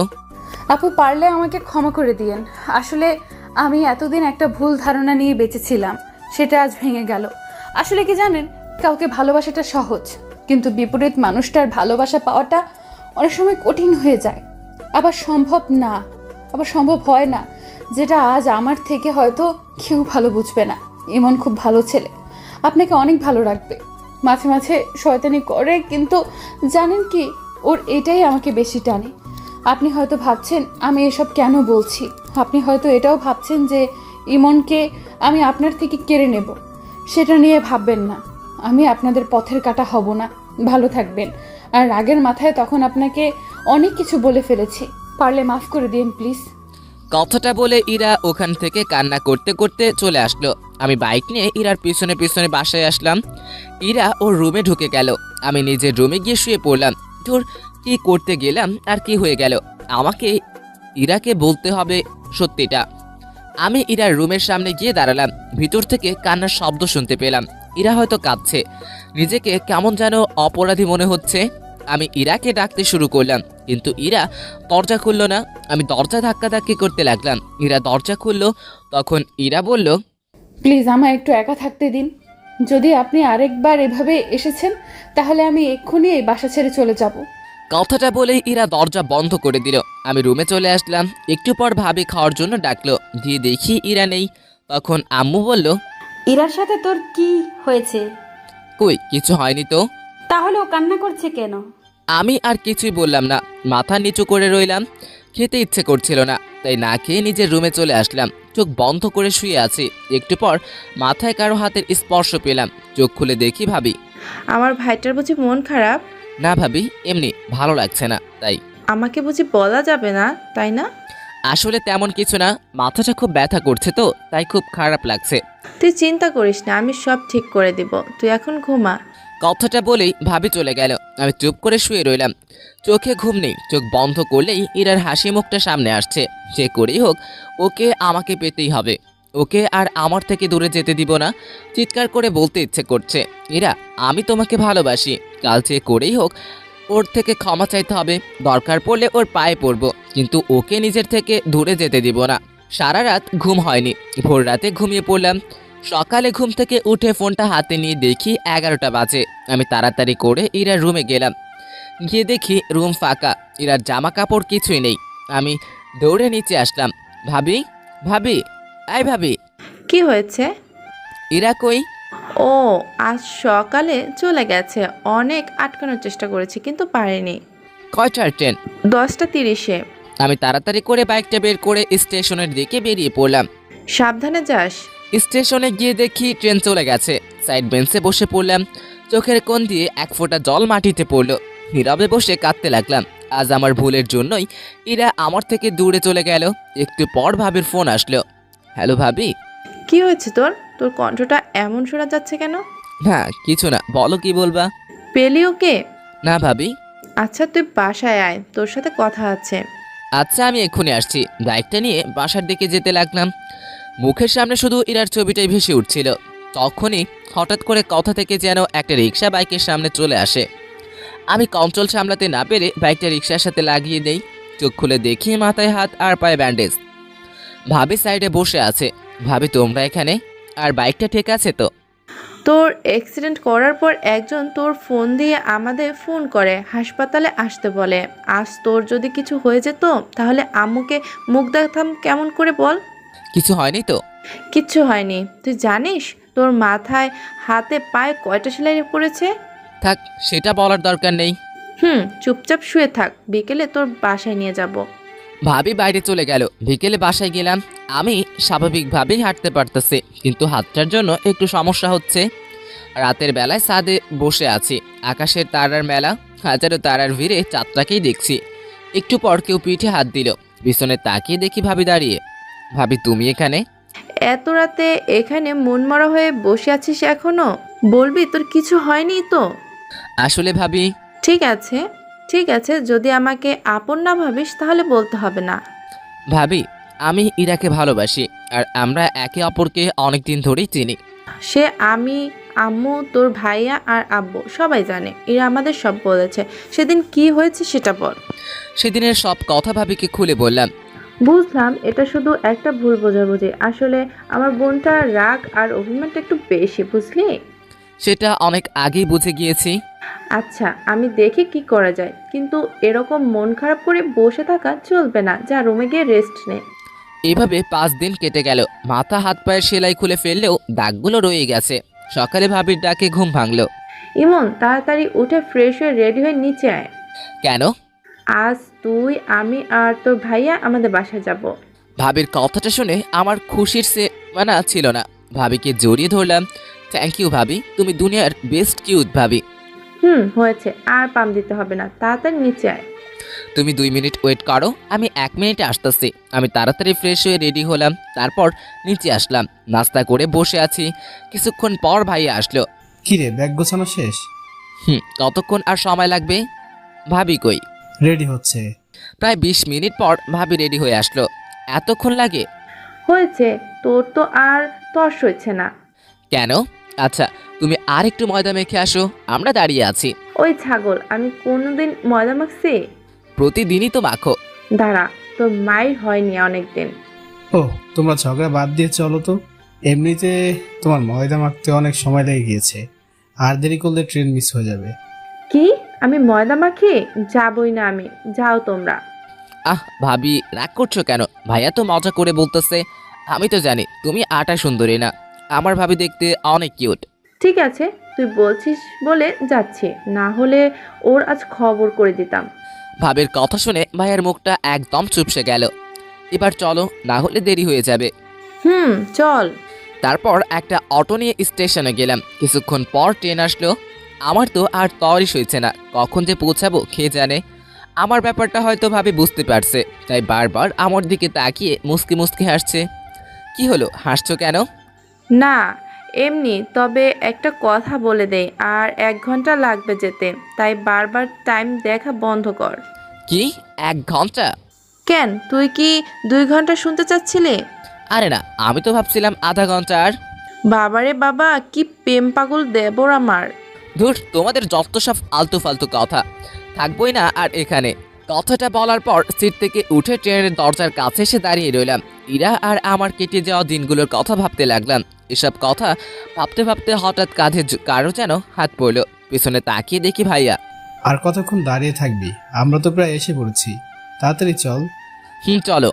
S2: আপু, পারলে আমাকে ক্ষমা করে দিয়েন। আসলে আমি এতদিন একটা ভুল ধারণা নিয়ে বেঁচেছিলাম, সেটা আজ ভেঙে গেল। আসলে কি জানেন, কাউকে ভালোবাসাটা সহজ, কিন্তু বিপরীত মানুষটার ভালোবাসা পাওয়াটা অনেক সময় কঠিন হয়ে যায়। আবার সম্ভব হয় না, যেটা আজ আমার থেকে হয়তো কেউ ভালো বুঝবে না। ইমন খুব ভালো ছেলে, আপনাকে অনেক ভালো রাখবে। মাঝে মাঝে শয়তানি করে, কিন্তু জানেন কি, ওর এটাই আমাকে বেশি টানে। আপনি হয়তো ভাবছেন আমি এসব কেন বলছি। আপনি হয়তো এটাও ভাবছেন যে ইমনকে আমি আপনার থেকে কেড়ে নেব। সেটা নিয়ে ভাববেন না। আমি আপনাদের পথের কাঁটা হব না। ভালো থাকবেন। আর রাগের মাথায় তখন আপনাকে অনেক কিছু বলে ফেলেছি, পারলে মাফ করে দিন প্লিজ।
S1: কথাটা বলে ইরা ওখান থেকে কান্না করতে করতে চলে আসলো। আমি বাইক নিয়ে ইরার পিছনে পিছনে বাসায় আসলাম। ইরা ওর রুমে ঢুকে গেল। আমি নিজের রুমে গিয়ে শুয়ে পড়লাম। তোর কি করতে গেলাম আর কি হয়ে গেল, আমাকে ইরাকে বলতে হবে সত্যিটা। আমি ইরার রুমের সামনে গিয়ে দাঁড়ালাম। ভিতর থেকে কান্নার শব্দ শুনতে পেলাম। ইরা হয়তো কাঁদছে, নিজেকে কেমন যেন অপরাধী মনে হচ্ছে। আমি ইরাকে ডাকতে শুরু করলাম, কিন্তু ইরা দরজা খুলল না। আমি দরজা ধাক্কাধাক্কি করতে লাগলাম। ইরা দরজা খুললো। তখন ইরা বলল,
S2: প্লিজ আমায় একটু একা থাকতে দিন। যদি আপনি আরেকবার এভাবে এসেছেন, তাহলে আমি এক্ষুনি এই বাসা ছেড়ে চলে যাব।
S1: কথাটা বলেই ইরা দরজা বন্ধ করে দিল। আমি রুমে চলে আসলাম। একটু পর ভাবি খাওয়ার জন্য ডাকলো, গিয়ে দেখি ইরা নেই। তখন আম্মু বলল,
S5: ইরার সাথে তোর কি হয়েছে?
S1: কই কিছু হয়নি তো।
S5: তাহলে ও কান্না করছে কেন?
S1: আমি আর কিছুই বললাম না, মাথা নিচু করে রইলাম। খেতে ইচ্ছে করছিল না, তাই না খেয়ে নিজের রুমে চলে আসলাম। চোখ বন্ধ করে শুয়ে আছি। একটু পর মাথায় কারো হাতের স্পর্শ পেলাম। চোখ খুলে দেখি ভাবি।
S7: আমার ভাইটার বুঝি মন খারাপ?
S1: না ভাবি, এমনি ভালো লাগছে না তাই।
S7: আমাকে বুঝি বলা যাবে না, তাই না?
S1: আসলে তেমন কিছু না, মাথাটা খুব ব্যথা করছে তো তাই খুব খারাপ লাগছে।
S7: তুই চিন্তা করিস না, আমি সব ঠিক করে দিব। তুই এখন ঘুমা।
S1: কথাটা বলেই ভাবি চলে গেল। আমি চুপ করে শুয়ে রইলাম। চোখে ঘুম নেই। চোখ বন্ধ করলেই ইরার হাসি মুখটা সামনে আসছে। যে করেই হোক ওকে আমাকে পেতেই হবে। ওকে আর আমার থেকে দূরে যেতে দিব না। চিৎকার করে বলতে ইচ্ছে করছে, ইরা আমি তোমাকে ভালোবাসি। কাল যে করেই হোক ওর থেকে ক্ষমা চাইতে হবে। দরকার পড়লে ওর পায়ে পড়বো, কিন্তু ওকে নিজের থেকে দূরে যেতে দিব না। সারা রাত ঘুম হয়নি। ভোর রাতে ঘুমিয়ে পড়লাম। সকালে ঘুম থেকে উঠে ফোনটা হাতে নিয়ে দেখি 11টা বাজে। আমি তাড়াতাড়ি করে ইরার রুমে গেলাম। গিয়ে দেখি রুম ফাঁকা, ইরার জামা কাপড় কিছুই নেই। আমি দৌড়ে নিচে আসলাম। ভাবি, ভাবি, আই ভাবি।
S7: কি হয়েছে?
S1: ইরা কই?
S7: ও আজ সকালে চলে গেছে। অনেক আটকানোর চেষ্টা করেছি কিন্তু পারিনি।
S1: কয়টার ট্রেন?
S7: 10টা 30-এ।
S1: আমি তাড়াতাড়ি করে বাইকটা বের করে স্টেশনের দিকে বেরিয়ে পড়লাম।
S7: সাবধানে যাস।
S1: স্টেশনে গিয়ে দেখি ট্রেন চলে গেছে। সাইড বেঞ্চে বসে পড়লাম। চোখের কোণ দিয়ে এক ফোঁটা জল মাটিতে পড়লো। নীরবে বসে কাঁদতে লাগলাম। আজ আমার ভুলের জন্যই ইরা আমার থেকে দূরে চলে গেল। একটু পর ভাবির ফোন আসলো। হ্যালো ভাবি।
S7: কি হয়েছে তোর? তোর কণ্ঠটা এমন শোনা যাচ্ছে কেন?
S1: না কিছু না, বলো কি বলবা?
S7: পেলি ওকে?
S1: না ভাবি।
S7: আচ্ছা তুই বাসায় আয়, তোর সাথে কথা আছে।
S1: আচ্ছা আমি এক্ষুনি আসছি। বাইকটা নিয়ে বাসার দিকে যেতে লাগলাম। মুখের সামনে শুধু ইরার ছবিটাই ভেসে উঠছিল। তখনই হঠাৎ করে কথা থেকে যেন একটা রিক্সা বাইকের সামনে চলে আসে। আমি কন্ট্রোল সামলাতে না পেরে বাইকটা রিক্সার সাথে লাগিয়ে দেই। চোখ খুলে দেখি মাথায় হাত আর পায়ে ব্যান্ডেজ। ভাবি সাইডে বসে আছে। ভাবি তোমরা এখানে? আর বাইকটা ঠিক আছে তো?
S7: তোর অ্যাক্সিডেন্ট করার পর একজন তোর ফোন দিয়ে আমাদের ফোন করে হাসপাতালে আসতে বলে। আজ তোর যদি কিছু হয়ে যেত তাহলে আম্মুকে মুখ দেখাতাম কেমন করে বল?
S1: কিছু হয়নি তো?
S7: কিচ্ছু হয়নি। তুই জানিস তোর মাথায় হাতে পায়ে কয়টা সেলাই পড়েছে?
S1: থাক, সেটা বলার দরকার নেই।
S7: চুপচাপ শুয়ে থাক, বিকেলে তোর বাসায় নিয়ে যাব।
S1: ভাবি বাইরে চলে গেল। বিকেলে বাসায় গেলাম। আমি স্বাভাবিকভাবেই হাঁটতে পারতেছি, কিন্তু হাতটার জন্য একটু সমস্যা হচ্ছে। রাতের বেলায় ছাদে বসে আছি। আকাশের তারার মেলা, হাজারো তারার ভিড়ে চাঁদটাকেই দেখছি। একটু পর কেউ পিঠে হাত দিল। পিছনে তাকিয়ে দেখি ভাবি দাঁড়িয়ে। ভাবি তুমি এখানে?
S7: এত রাতে এখানে মনমরা হয়ে বসে আছিস এখনো? বলবি তোর কিছু হয়নি তো?
S1: আসলে ভাবি,
S7: ঠিক আছে ঠিক আছে, যদি আমাকে আপন না ভাবিস তাহলে বলতে হবে না।
S1: ভাবি আমি ইরাকে ভালোবাসি, আর আমরা একে অপরকে অনেক দিন ধরেই চিনি।
S7: সে আমি, আম্মু, তোর ভাইয়া আর আব্বু সবাই জানে। এরা আমাদের সব বলেছে। সেদিন কি হয়েছে সেটা বল।
S1: সেদিনের সব কথা ভাবিকে খুলে বললাম।
S7: বুঝলাম এটা শুধু একটা ভুল বোঝাবুঝি। আসলে আমার বোনটার রাগ আর অভিমানটা একটু বেশি, বুঝলি?
S1: সেটা অনেক আগেই বুঝে গিয়েছি।
S7: আচ্ছা, আমি দেখি কি করা যায়, কিন্তু এরকম মন খারাপ করে বসে থাকা চলবে না। যা রুমে গিয়ে রেস্ট নে।
S1: এভাবে 5 দিন কেটে গেল। মাথা হাত পায়ের সেলাই খুলে ফেললেও দাগগুলো রয়ে গেছে। সকালে ভাবির ডাকে ঘুম ভাঙলো।
S7: ইমন, তাড়াতাড়ি উঠে ফ্রেশ হয়ে রেডি হয়ে নিচে আয়।
S1: কেন?
S7: আজ তুই, আমি আর তোর ভাইয়া আমাদের বাসায় যাব।
S1: ভাবির কথাটা শুনে আমার খুশির সে মানা ছিল না। ভাবিকে জড়িয়ে ধরলাম। থ্যাংক ইউ ভাবি, তুমি দুনিয়ার বেস্ট কিউট ভাবি।
S7: হয়েছে, আর পাম দিতে হবে না, তাড়াতাড়ি নিচে আয়।
S1: তুমি 2 মিনিট ওয়েট করো, আমি 1 মিনিটে আসতেছি। আমি তাড়াতাড়ি ফ্রেশ হয়ে রেডি হলাম। তারপর নিচে আসলাম। নাস্তা করে বসে আছি। কিছুক্ষণ পর ভাইয়া আসলো।
S4: কি রে, ব্যাগ গোছানো শেষ?
S1: কতক্ষণ আর সময় লাগবে? ভাবি কই?
S4: রেডি হচ্ছে।
S1: প্রায় 20 মিনিট পর ভাবি রেডি হয়ে আসলো। এতক্ষণ লাগে?
S7: হয়েছে, তোর তো আর তর্স হয়েছে না।
S1: কেন? আচ্ছা, তুমি আর একটু ময়দা মেখে আসো, আমরা দাঁড়িয়ে আছি।
S7: ওই ছাগল, আমি কোনোদিন ময়দা মাখছি?
S1: প্রতিদিনই তো মাখো।
S7: দাঁড়া, তোর মায়ের হয়নি অনেকদিন।
S4: ও, তোমরা ঝগড়া বাদ দিয়ে চলো তো। এমনিতে তোমার ময়দা মাখতে অনেক সময় লেগে গিয়েছে, আর দেরি করলে ট্রেন মিস হয়ে যাবে।
S7: কি? আমি ময়দা মাখি? যাবই না আমি। যাও তোমরা।
S1: ভাবি রাগ করছো কেন? ভাইয়া তো মজা করে বলতেছে। আমি তো জানি তুমি আটা সুন্দরী না। আমার ভাবি দেখতে অনেক কিউট।
S7: ঠিক আছে, তুই বলছিস বলে যাচ্ছি, না হলে ওর আজ খবর করে দিতাম।
S1: ভাবির কথা শুনে ভাইয়ার মুখটা একদম চুপসে গেল। এবার চলো, না হলে দেরি হয়ে যাবে।
S7: চল।
S1: তারপর একটা অটো নিয়ে স্টেশনে গেলাম। কিছুক্ষণ পর ট্রেন আসলো। আমার তো আর তরিস হয়েছে না, কখন যে পৌঁছাবো কে জানে। আমার ব্যাপারটা হয়তো ভাবি বুঝতে পারছে, তাই বারবার আমার দিকে তাকিয়ে মুসকি মুসকি হাসছে। কি হলো, হাসছো কেন?
S7: না, এমনি। তবে একটা কথা বলে দেই, আর 1 ঘন্টা লাগবে যেতে, তাই বারবার টাইম দেখা বন্ধ কর।
S1: কি 1 ঘন্টা?
S7: কেন, তুই কি 2 ঘন্টা শুনতে চাচ্ছিলি?
S1: আরে না, আমি তো ভাবছিলাম আধা ঘন্টা। আর
S7: বাবারে বাবা, কি প্রেম পাগল দেবর আমার।
S1: ধুর, তোমাদের যত সব আলতু ফালতু কথা। থাকবোই না আর এখানে। কথাটা বলার পর সিট থেকে উঠে ট্রেনের দরজার কাছে এসে দাঁড়িয়ে রইলাম। ইরা আর আমার কেটে যাওয়া দিনগুলোর কথা ভাবতে লাগলাম। এসব কথা ভাবতে ভাবতে হঠাৎ কাঁধে কারো যেন হাত পড়লো। পিছনে তাকিয়ে দেখি ভাইয়া।
S4: আর কতক্ষণ দাঁড়িয়ে থাকবি? আমরা তো প্রায় এসে পড়েছি, তাড়াতাড়ি চল।
S1: চলো।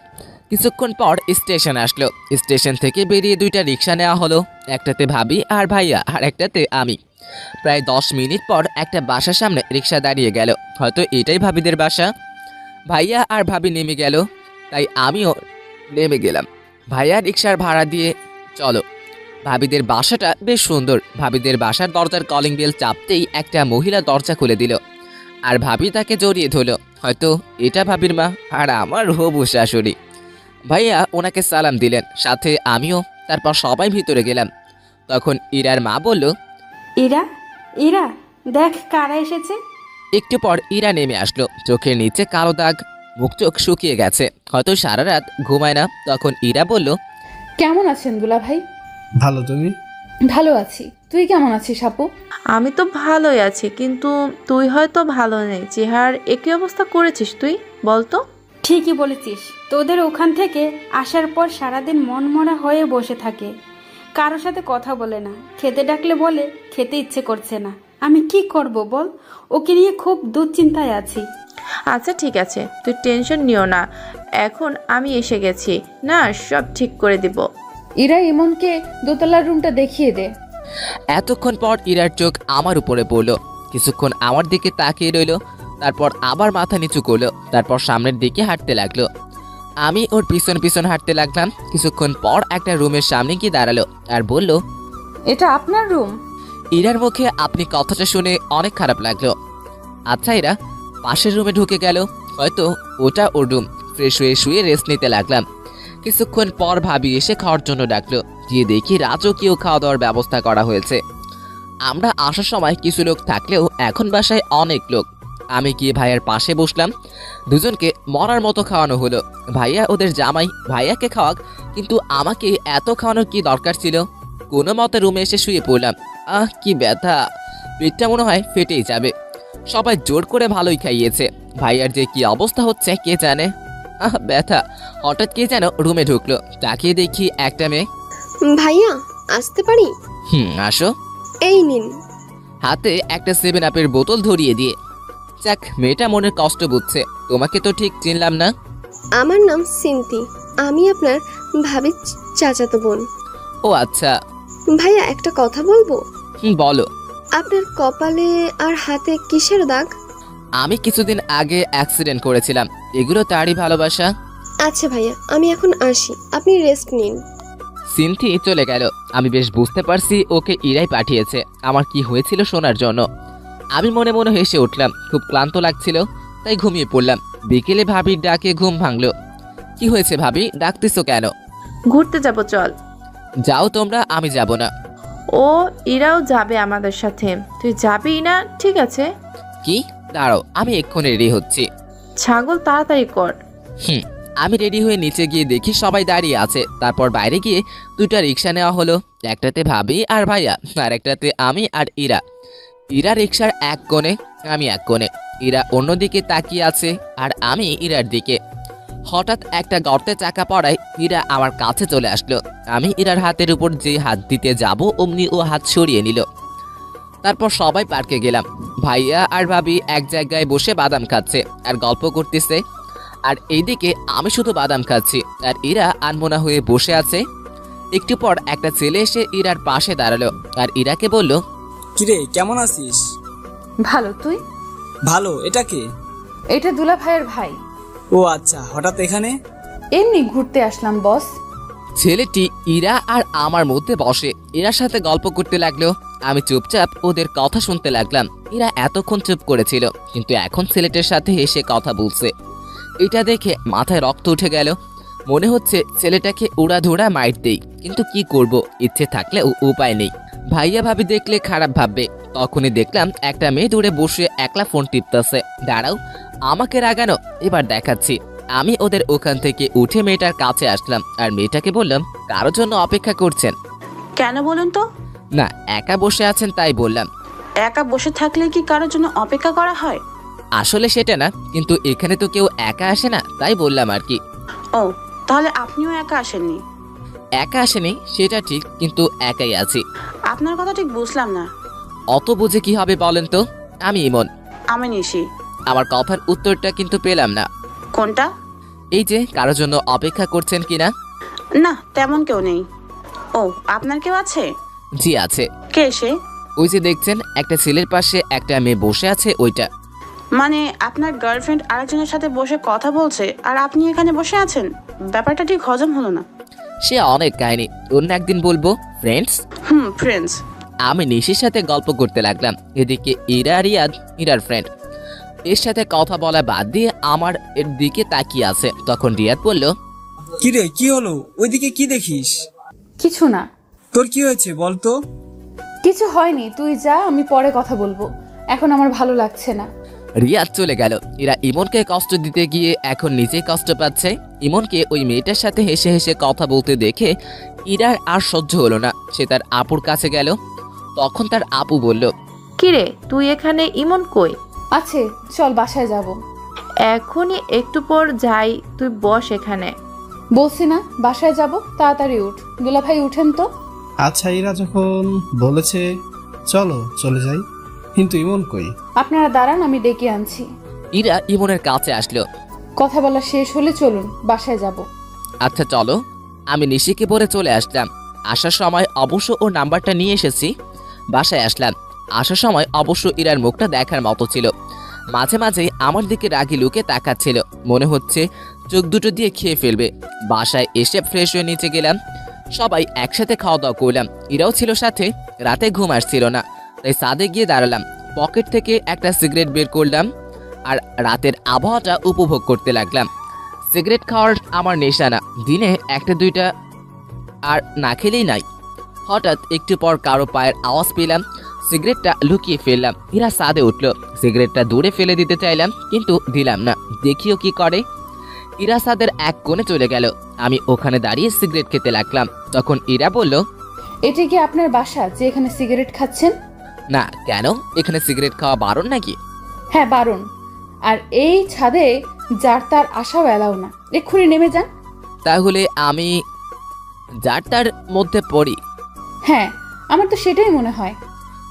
S1: কিছুক্ষণ পর স্টেশন আসলো। স্টেশন থেকে বেরিয়ে 2টা রিক্সা নেওয়া হলো। একটাতে ভাবি আর ভাইয়া, আর একটাতে আমি। প্রায় 10 মিনিট পর একটা বাসার সামনে রিক্সা দাঁড়িয়ে গেল। হয়তো এটাই ভাবিদের বাসা। ভাইয়া আর ভাবি নেমে গেল, তাই আমিও নেমে গেলাম। ভাইয়া রিক্সার ভাড়া দিয়ে চলো। ভাবিদের বাসাটা বেশ সুন্দর। ভাবিদের বাসার দরজার কলিং বেল চাপতেই একটা মহিলা দরজা খুলে দিল, আর ভাবি তাকে জড়িয়ে ধরলো। হয়তো এটা ভাবির মা, আর আমার হবু শাশুড়ি। ভাইয়া ওনাকে সালাম দিলেন, সাথে আমিও। তারপর সবাই ভিতরে গেলাম। তখন ইরার মা বলল,
S5: ইরা, ইরা, দেখ কারা এসেছে।
S1: একটু পর ইরা নেমে আসলো। চোখের নিচে কালো দাগ, মুখ চোখ শুকিয়ে গেছে, হয়তো সারা রাত ঘুমায় না। তখন ইরা বলল,
S2: কেমন আছেন দুলা ভাই?
S4: ভালো, তুমি?
S2: ভালো আছি, তুই কেমন আছিস আপু?
S7: আমি তো ভালোই আছি, কিন্তু তুই হয়তো ভালো নেই। চেহারার একই অবস্থা করেছিস তুই, বলতো?
S5: ঠিকই বলেছিস, তোদের ওখান থেকে আসার পর সারাদিন মনমরা হয়ে বসে থাকে, কারোর সাথে কথা বলে না, খেতে ডাকলে বলে খেতে ইচ্ছে করছে না। আমি কি করব বল, ওকে নিয়ে খুব দুশ্চিন্তায় আছি।
S7: আচ্ছা ঠিক আছে, তুই টেনশন নিও না, এখন আমি এসে গেছি না, সব ঠিক করে দিব।
S2: ইরা ইমনকে দোতলার রুমটা দেখিয়ে দে।
S1: এতক্ষণ পর ইরার চোখ আমার উপরে পড়লো, কিছুক্ষণ আমার দিকে তাকিয়ে রইলো, তারপর আবার মাথা নিচু করলো, তারপর সামনের দিকে হাঁটতে লাগলো। আমি ওর পিছন পিছন হাঁটতে লাগলাম। কিছুক্ষণ পর একটা রুমের সামনে গিয়ে দাঁড়ালো আর বলল,
S2: এটা আপনার রুম?
S1: ইরার মুখে আপনি কথাটা শুনে অনেক খারাপ লাগলো। আচ্ছা ইরা পাশের রুমে ঢুকে গেল, হয়তো ওটা ওর রুম। ফ্রেশ হয়ে শুয়ে রেস্ট নিতে লাগলাম। কিছুক্ষণ পর ভাবি এসে খাওয়ার জন্য ডাকলো, গিয়ে দেখি রাজকীয় খাওয়া দাওয়ার ব্যবস্থা করা হয়েছে। আমরা আসার সময় কিছু লোক থাকলেও এখন বাসায় অনেক লোক। আমি গিয়ে ভাইয়ার পাশে বসলাম। দুজনকে মরার মতো খাওয়ানো হলো। ভাইয়া ওদের জামাই, ভাইয়াকে খাওয়াক, কিন্তু আমাকে এত খাওয়ানোর কি দরকার ছিল? কোনো মতে রুমে এসে শুয়ে পড়লাম। কি ব্যথা, পেটটা মনে হয় ফেটেই যাবে। সবাই জোর করে ভালোই খাইয়েছে, ভাইয়ার যে কি অবস্থা হচ্ছে কে জানে। ব্যথা। হঠাৎ কে যেন রুমে ঢুকলো, তাকিয়ে দেখি একটা মেয়ে।
S8: ভাইয়া আসতে পারি?
S1: আসো।
S8: এই নিন।
S1: হাতে একটা 7 আপের বোতল ধরিয়ে দিয়ে। যাক, মেয়েটা মনের কষ্ট বুঝছে। তোমাকে তো ঠিক চিনলাম না।
S8: আমার নাম সিন্তি, আমি আপনার ভাবির চাচাতো বোন।
S1: ও আচ্ছা।
S8: ভাইয়া একটা কথা বলবো?
S1: বলো।
S8: আপনার কপালে আর হাতে কিসের দাগ?
S1: আমি কিছুদিন আগে অ্যাক্সিডেন্ট করেছিলাম, এগুলো তারই ভালোবাসা।
S8: আচ্ছা ভাইয়া, আমি এখন আসি, আপনি রেস্ট নিন।
S1: সিনথি চলে গেল। আমি বেশ বুঝতে পারছি ওকে ইরাই পাঠিয়েছে আমার কি হয়েছিল শোনার জন্য। আমি মনে মনে হেসে উঠলাম, খুব ক্লান্ত লাগছিল, তাই ঘুমিয়ে পড়লাম। বিকেলে ভাবির ডাকে ঘুম ভাঙলো। কি হয়েছে ভাবি, ডাকতেছো কেন?
S7: ঘুরতে যাব, চল।
S1: যাও তোমরা, আমি যাব না।
S7: ও ইরাও যাবে আমাদের সাথে, তুই যাবি না? ঠিক আছে।
S1: কি? দাঁড়াও, আমি এক্ষুনি রেডি হচ্ছি।
S7: ছাগল, তাড়াতাড়ি কর।
S1: আমি রেডি হয়ে নিচে গিয়ে দেখি সবাই দাঁড়িয়ে আছে। তারপর বাইরে গিয়ে 2টা রিক্সা নেওয়া হলো, একটাতে ভাবি আর ভাইয়া, আর একটাতে আমি আর ইরা। ইরা রিক্সার এক কোণে, আমি এক কোণে। ইরা অন্যদিকে তাকিয়ে আছে আর আমি ইরার দিকে। হঠাৎ একটা গর্তে চাকা পড়ায় ইরা আমার কাছে চলে আসলো। আমি ইরার হাতের উপর যে হাত দিতে যাব অমনি ও হাত সরিয়ে নিল। তারপর সবাই পার্কে গেলাম। ভাইয়া আর ভাবি এক জায়গায় বসে বাদাম খাচ্ছে আর গল্প করতেছে, আর এইদিকে আমি শুধু বাদাম খাচ্ছি আর ইরা আনমনা হয়ে বসে আছে। একটু পর একটা ছেলে এসে ইরার পাশে দাঁড়ালো আর ইরাকে বলল,
S9: কিরে কেমন আছিস?
S2: ভালো, তুই?
S9: ভালো। এটা কে?
S2: এটা দুলা ভাইয়ের ভাই।
S9: ও আচ্ছা, হঠাৎ এখানে?
S2: এমনি ঘুরতে আসলাম বস।
S1: ছেলেটি ইরা আর আমার মধ্যে বসে ইরার সাথে গল্প করতে লাগলো। আমি চুপচাপ ওদের কথা শুনতে লাগলাম। ইরা এতক্ষণ চুপ করেছিল, কিন্তু এখন ছেলেটার সাথে এসে কথা বলছে। এটা দেখে মাথায় রক্ত উঠে গেল। মনে হচ্ছে ছেলেটাকে উড়াধুরা মাইর দেই, কিন্তু কি করব, ইচ্ছে থাকলেও উপায় নেই। ভাইয়া ভাবি দেখলে খারাপ ভাববে। তখনই দেখলাম একটা মেয়ে দূরে বসে একলা ফোন টিপতেছে। দাঁড়াও, আমাকে রাগানো, এবার দেখাচ্ছি। আমি ওদের ওখান থেকে উঠে মেয়েটার কাছে আসলাম আর মেয়েটাকে বললাম, কারোর জন্য অপেক্ষা করছেন?
S10: কেন বলুন তো?
S1: না, একা বসে আছেন তাই বললাম।
S10: একা বসে থাকলে কি কারোর জন্য অপেক্ষা করা হয়?
S1: আসলে সেটা না, কিন্তু এখানে তো কেউ একা আসে না, তাই বললাম আর কি।
S10: ও, তাহলে আপনিও একা আসেননি?
S1: একা আসেনি সেটা ঠিক, কিন্তু একাই আছি।
S10: আপনার কথা ঠিক বুঝলাম না।
S1: অত বুঝে কি হবে বলেন তো? আমি ইমন।
S10: আমি নিশি।
S1: আমার কথার উত্তরটা কিন্তু পেলাম না।
S10: কোনটা?
S1: এই যে কারোর জন্য অপেক্ষা করছেন কিনা।
S10: না, তেমন কেউ নেই। ও, আপনার কেউ আছে?
S1: জি আছে।
S10: কে সে?
S1: ওই যে দেখছেন একটা ছেলের পাশে একটা মেয়ে বসে আছে, ওইটা।
S10: মানে আপনার গার্লফ্রেন্ড আরেকজনের সাথে বসে কথা বলছে আর আপনি এখানে বসে আছেন? ব্যাপারটা ঠিক হজম হলো না।
S1: সে অনেক কাহিনী, অন্য একদিন বলবো। ফ্রেন্ডস।
S10: ফ্রেন্ডস।
S1: আমি নিশির সাথে গল্প করতে লাগলাম। এদিকে ইরা রিয়াদ, ইরার ফ্রেন্ড, এর সাথে কথা বলা বাদ দিয়ে আমার এর দিকে তাকিয়ে আছে। তখন রিয়াদ বলল,
S9: কিরে কি হলো, ওইদিকে কি দেখিস?
S2: কিছু না।
S9: তোর কি হয়েছে বলতো?
S2: কিছু হয়নি, তুই যা, আমি পরে কথা বলবো, এখন আমার ভালো লাগছে না।
S1: রিয়াদ চলে গেল। ইরা ইমনকে কষ্ট দিতে গিয়ে এখন নিজেই কষ্ট পাচ্ছে। ইমনকে ওই মেয়েটার সাথে হেসে হেসে কথা বলতে দেখে ইরার আর সহ্য হলো না। সে তার আপুর কাছে গেল। তখন তার আপু বলল,
S7: কিরে তুই এখানে, ইমন কই?
S2: আছে, চল বাসায় যাব।
S7: এখনই একটু পর যাই, তুই বস এখানে।
S2: বলছি না বাসায় যাব, তাড়াতাড়ি উঠ। দুলাভাই উঠেন তো।
S4: আচ্ছা, ইরা যখন বলেছে চলো চলে যাই, কিন্তু ইমন কই?
S2: আপনারা দাঁড়ান, আমি ডেকে আনছি।
S1: ইরা ইমনের কাছে আসলো।
S2: কথা বলা শেষ হলে চলুন, বাসায় যাব।
S1: আচ্ছা চলো। আমি নিশিকে পরে চলে আসলাম। আসার সময় অবশ্য ওর নাম্বারটা নিয়ে এসেছি। বাসায় আসলাম। আসার সময় অবশ্য ইরার মুখটা দেখার মতো ছিল। মাঝে মাঝে আমার দিকে রাগি লুকে তাকাচ্ছিল, মনে হচ্ছে চোখ দুটো দিয়ে খেয়ে ফেলবে। বাসায় এসে ফ্রেশ হয়ে নিচে গেলাম। সবাই একসাথে খাওয়া দাওয়া করলাম। ইরাও ছিল সাথে। রাতে ঘুম আসছিল না, তাই ছাদে গিয়ে দাঁড়ালাম। পকেট থেকে একটা সিগারেট বের করলাম আর রাতের আবহাওয়াটা উপভোগ করতে লাগলাম। সিগারেট খাওয়ার আমার নেশা না, দিনে একটা দুইটা আর না খেলেই নাই। হঠাৎ একটু পর কারো পায়ের আওয়াজ পেলাম। সিগারেটটা লুকিয়ে ফেললাম। ইরা ছাদে উঠলো। সিগারেটটা দূরে ফেলে দিতে চাইলাম, কিন্তু দিলাম না। দেখিও কি করে। ইরা ছাদের এক কোণে চলে গেল। আমি ওখানে দাঁড়িয়ে সিগারেট খেতে লাগলাম। তখন ইরা বলল,
S2: এটা কি আপনার বাসা যে এখানে সিগারেট খাচ্ছেন?
S1: না কেন, এখানে সিগারেট খাওয়া বারণ নাকি?
S2: হ্যাঁ বারণ। আর এই ছাদে যার তার আশাও এলাও না, এক্ষুনি নেমে যান।
S1: তাহলে আমি যার তার মধ্যে পড়ি?
S2: হ্যাঁ, আমার তো সেটাই মনে হয়।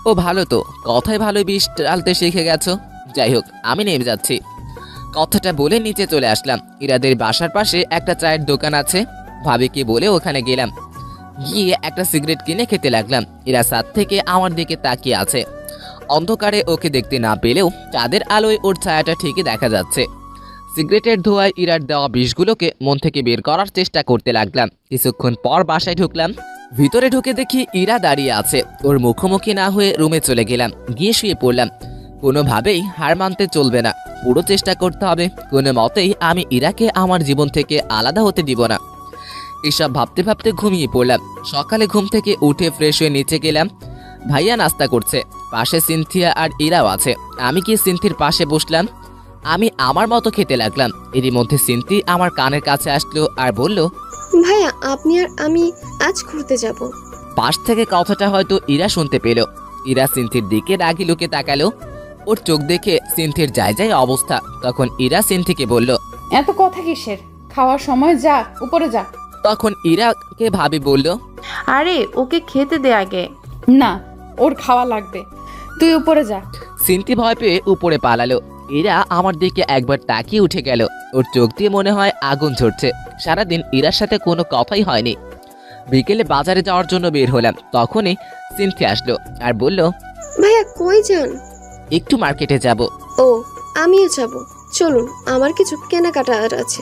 S1: ও ভালো তো, কথায় ভালো বিষ টালতে শিখে গেছো। যাই হোক, আমি নেমে যাচ্ছি। কথাটা বলে নিচে চলে আসলাম। ইরাদের বাসার পাশে একটা চায়ের দোকান আছে। ভাবিকে বলে ওখানে গেলাম। গিয়ে একটা সিগারেট কিনে খেতে লাগলাম। ইরা ছাদ থেকে আমার দিকে তাকিয়ে আছে। অন্ধকারে ওকে দেখতে না পেলেও চাঁদের আলোয় ওর ছায়াটা ঠিকই দেখা যাচ্ছে। সিগারেটের ধোঁয়ায় ইরার দেওয়া বিষগুলোকে মন থেকে বের করার চেষ্টা করতে লাগলাম। কিছুক্ষণ পর বাসায় ঢুকলাম। ভিতরে ঢুকে দেখি ইরা দাঁড়িয়ে আছে। ওর মুখোমুখি না হয়ে রুমে চলে গেলাম। গিয়ে শুয়ে পড়লাম। কোনোভাবেই হার মানতে চলবে না, পুরো চেষ্টা করতে হবে। কোনো মতেই আমি ইরাকে আমার জীবন থেকে আলাদা হতে দিব না। এসব ভাবতে ভাবতে ঘুমিয়ে পড়লাম। সকালে ঘুম থেকে উঠে ফ্রেশ হয়ে নিচে গেলাম। ভাইয়া নাস্তা করছে, পাশে সিনথিয়া আর ইরাও আছে। আমি গিয়ে সিনথির পাশে বসলাম। আমি আমার মতো খেতে লাগলাম। এরই মধ্যে সিনথি আমার কানের কাছে আসলো আর বলল,
S8: ভাইয়া আপনি আর আমি আজ ঘুরতে যাব।
S1: পাশ থেকে কথাটা হয়তো ইরা শুনতে পেল। ইরা সিনথির দিকে রাগি লুকে তাকালো। ওর চোখ দেখে সিনথির যায় যায় অবস্থা। তখন ইরা সিনথিকে বলল,
S2: এত কথা কিসের? খাওয়ার সময় যা, উপরে যা।
S1: তখন ইরাকে ভাবি বলল,
S7: আরে ওকে খেতে দে আগে।
S2: না, ওর খাওয়া লাগবে, তুই উপরে যা।
S1: সিনথি ভয় পেয়ে উপরে পালালো। ইরা আমার দিকে একবার তাকিয়ে উঠে গেল। ওর চোখ দিয়ে মনে হয় আগুন ঝরছে। সারাদিন ইরার সাথে কোনো কথাই হয়নি। বিকেলে বাজারে যাওয়ার জন্য বের হলাম। তখনই সিনথি আসলো আর বলল,
S8: ভাইয়া কই যান?
S1: একটু মার্কেটে যাব।
S8: ও আমিও যাব, চলুন, আমার কিছু কেনাকাটার আছে।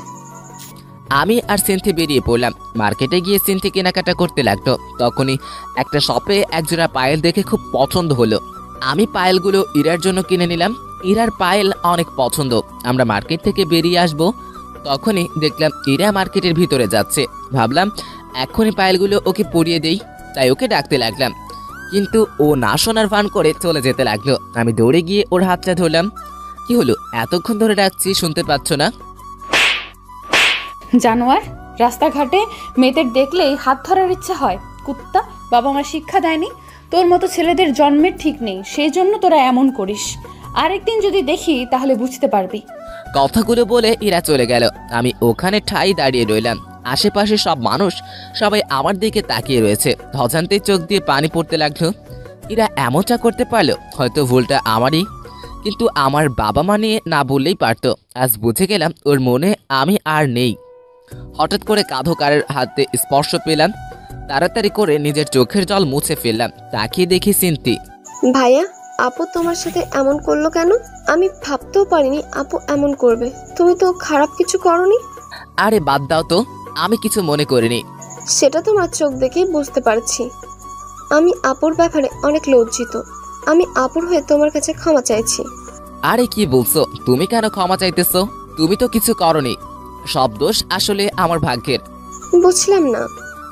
S1: আমি আর সিনথি বেরিয়ে পড়লাম। মার্কেটে গিয়ে সিনথি কেনাকাটা করতে লাগলো। তখনই একটা শপে একজোড়া পায়েল দেখে খুব পছন্দ হলো। আমি পায়েলগুলো ইরার জন্য কিনে নিলাম। ইরার পায়েল অনেক পছন্দ। আমরা মার্কেট থেকে বেরিয়ে আসব। তখনই দেখলাম ইরা মার্কেটের ভিতরে যাচ্ছে। ভাবলাম এখনই পায়েলগুলো ওকে পরিয়ে দেই, তাই ওকে ডাকতে লাগলাম। কিন্তু ও না শোনার ভান করে চলে যেতে লাগলো। আমি দৌড়ে গিয়ে ওর হাতটা ধরলাম। কি হলো, এতক্ষণ ধরে ডাকছি, শুনতে পাচ্ছ না?
S2: জানোয়ার, রাস্তাঘাটে মেয়েদের দেখলেই হাত ধরার ইচ্ছে হয়। কুত্তা, বাবা মা শিক্ষা দেয়নি? তোর মতো ছেলেদের জন্মের ঠিক নেই, সেই জন্য তোরা এমন করিস। আরেকদিন যদি দেখি তাহলে বুঝতে পারবি।
S1: কথাগুলো বলে ইরা চলে গেল। আমি ওখানে ঠাই দাঁড়িয়ে রইলাম। আশেপাশে সব মানুষ সবাই আমার দিকে তাকিয়ে রয়েছে। ধজান্তে চোখ দিয়ে পানি পড়তে লাগলো। ইরা এমনটা করতে পারলো, হয়তো ভুলটা আমারই। কিন্তু আমার বাবা মা নিয়ে না বললেই পারতো। আজ বুঝে গেলাম ওর মনে আমি আর নেই। হঠাৎ করে কাঁধো কারের হাতে স্পর্শ পেলাম। তাড়াতাড়ি করে নিজের চোখের জল মুছে ফেললাম। তাকিয়ে দেখি সিনথি।
S8: ভাইয়া, আপু তোমার সাথে এমন করলো কেন? আমি ভাবতেও পারিনি আপু এমন করবে। তুমি তো খারাপ কিছু করনি।
S1: আরে বাদ দাও তো, আমি কিছু মনে করিনি।
S8: সেটা তোমার চোখ দেখেই বুঝতে পারছি। আমি আপুর ব্যাপারে অনেক লজ্জিত। আমি আপুর হয়ে তোমার কাছে ক্ষমা চাইছি।
S1: আরে কি বলছো? তুমি কেন ক্ষমা চাইতেছো? তুমি তো কিছু করনি। সব দোষ আসলে আমার ভাগ্যের।
S8: বুঝলাম না।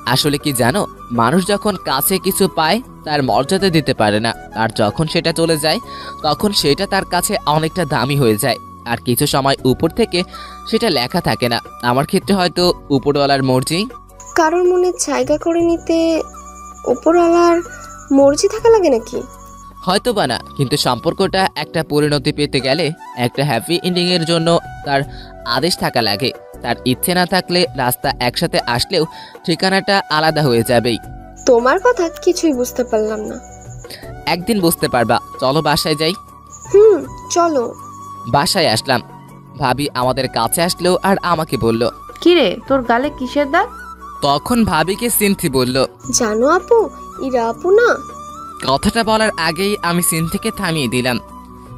S1: আসলে কি জানো, মানুষ যখন কাছে কিছু পায় তার মর্যাদা দিতে পারে না, আর যখন সেটা চলে যায় তখন সেটা তার কাছে অনেকটা দামি হয়ে যায়। আর কিছু সময় উপর থেকে সেটা লেখা থাকে না। আমার ক্ষেত্রে হয়তো উপরওয়ালার মর্জি।
S8: কারোর মনে জায়গা করে নিতে উপরওয়ালার মর্জি থাকা লাগে নাকি?
S1: হয়তো বা না, কিন্তু সম্পর্কটা একটা পরিণতি পেতে গেলে, একটা হ্যাপি এন্ডিংয়ের জন্য তার আদেশ থাকা লাগে। তার ইচ্ছে না থাকলে রাস্তা একসাথে আসলেও ঠিকানাটা আলাদা হয়ে যাবেই।
S8: তোমার কথা কিছুই বুঝতে পারলাম না।
S1: একদিন বুঝতে পারবা, চলো বাসায় যাই।
S8: চলো।
S1: বাসায় আসলাম, ভাবি আমাদের কাছে আসলো আর আমাকে বলল,
S7: কিরে তোর গালে কিসের দাগ?
S1: তখন ভাবিকে সিনথি বলল।
S8: জানো আপু, ইরা আপু না।
S1: কথাটা বলার আগেই আমি সিনথিকে থামিয়ে দিলাম।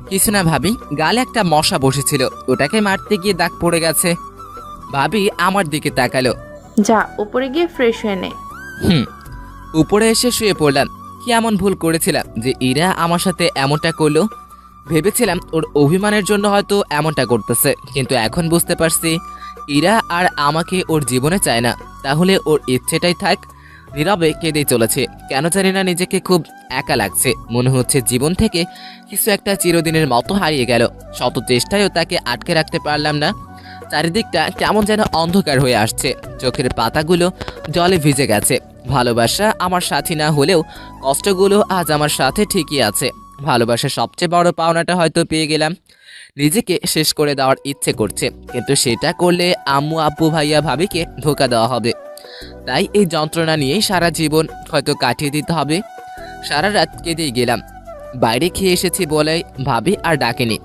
S1: কিছু না ভাবি, গালে একটা মশা বসেছিল, ওটাকে মারতে গিয়ে দাগ পড়ে গেছে। ভাবি আমার দিকে তাকালো।
S7: যা উপরে গিয়ে ফ্রেশ হয়ে নে।
S1: উপরে এসে শুয়ে পড়লাম। কি এমন ভুল করেছিলাম যে ইরা আমার সাথে এমনটা করলো? ভেবেছিলাম ওর অভিমানের জন্য হয়তো এমনটা করতেছে, কিন্তু এখন বুঝতে পারছি ইরা আর আমাকে ওর জীবনে চায় না। তাহলে ওর ইচ্ছেটাই থাক। নীরবে কেঁদেই চলেছে। কেন জানি না নিজেকে খুব একা লাগছে। মনে হচ্ছে জীবন থেকে কিছু একটা চিরদিনের মতো হারিয়ে গেল। শত চেষ্টায়ও তাকে আটকে রাখতে পারলাম না। চারিদিকটা কেমন যেন অন্ধকার হয়ে আসছে। চোখের পাতাগুলো জলে ভিজে গেছে। ভালোবাসা আমার সাথী না হলেও কষ্টগুলো আজ আমার সাথে ঠিকই আছে। ভালোবাসার সবচেয়ে বড় পাওনাটা হয়তো পেয়ে গেলাম। নিজেকে শেষ করে দেওয়ার ইচ্ছে করছে, কিন্তু সেটা করলে আম্মু আব্বু ভাইয়া ভাবিকে ধোঁকা দেওয়া হবে। তাই এই যন্ত্রণা নিয়েই সারা জীবন হয়তো কাটিয়ে দিতে হবে। সারা রাত কেঁদেই গেলাম। বাইরে খেয়ে এসেছি বলে ভাবি আর ডাকেনি।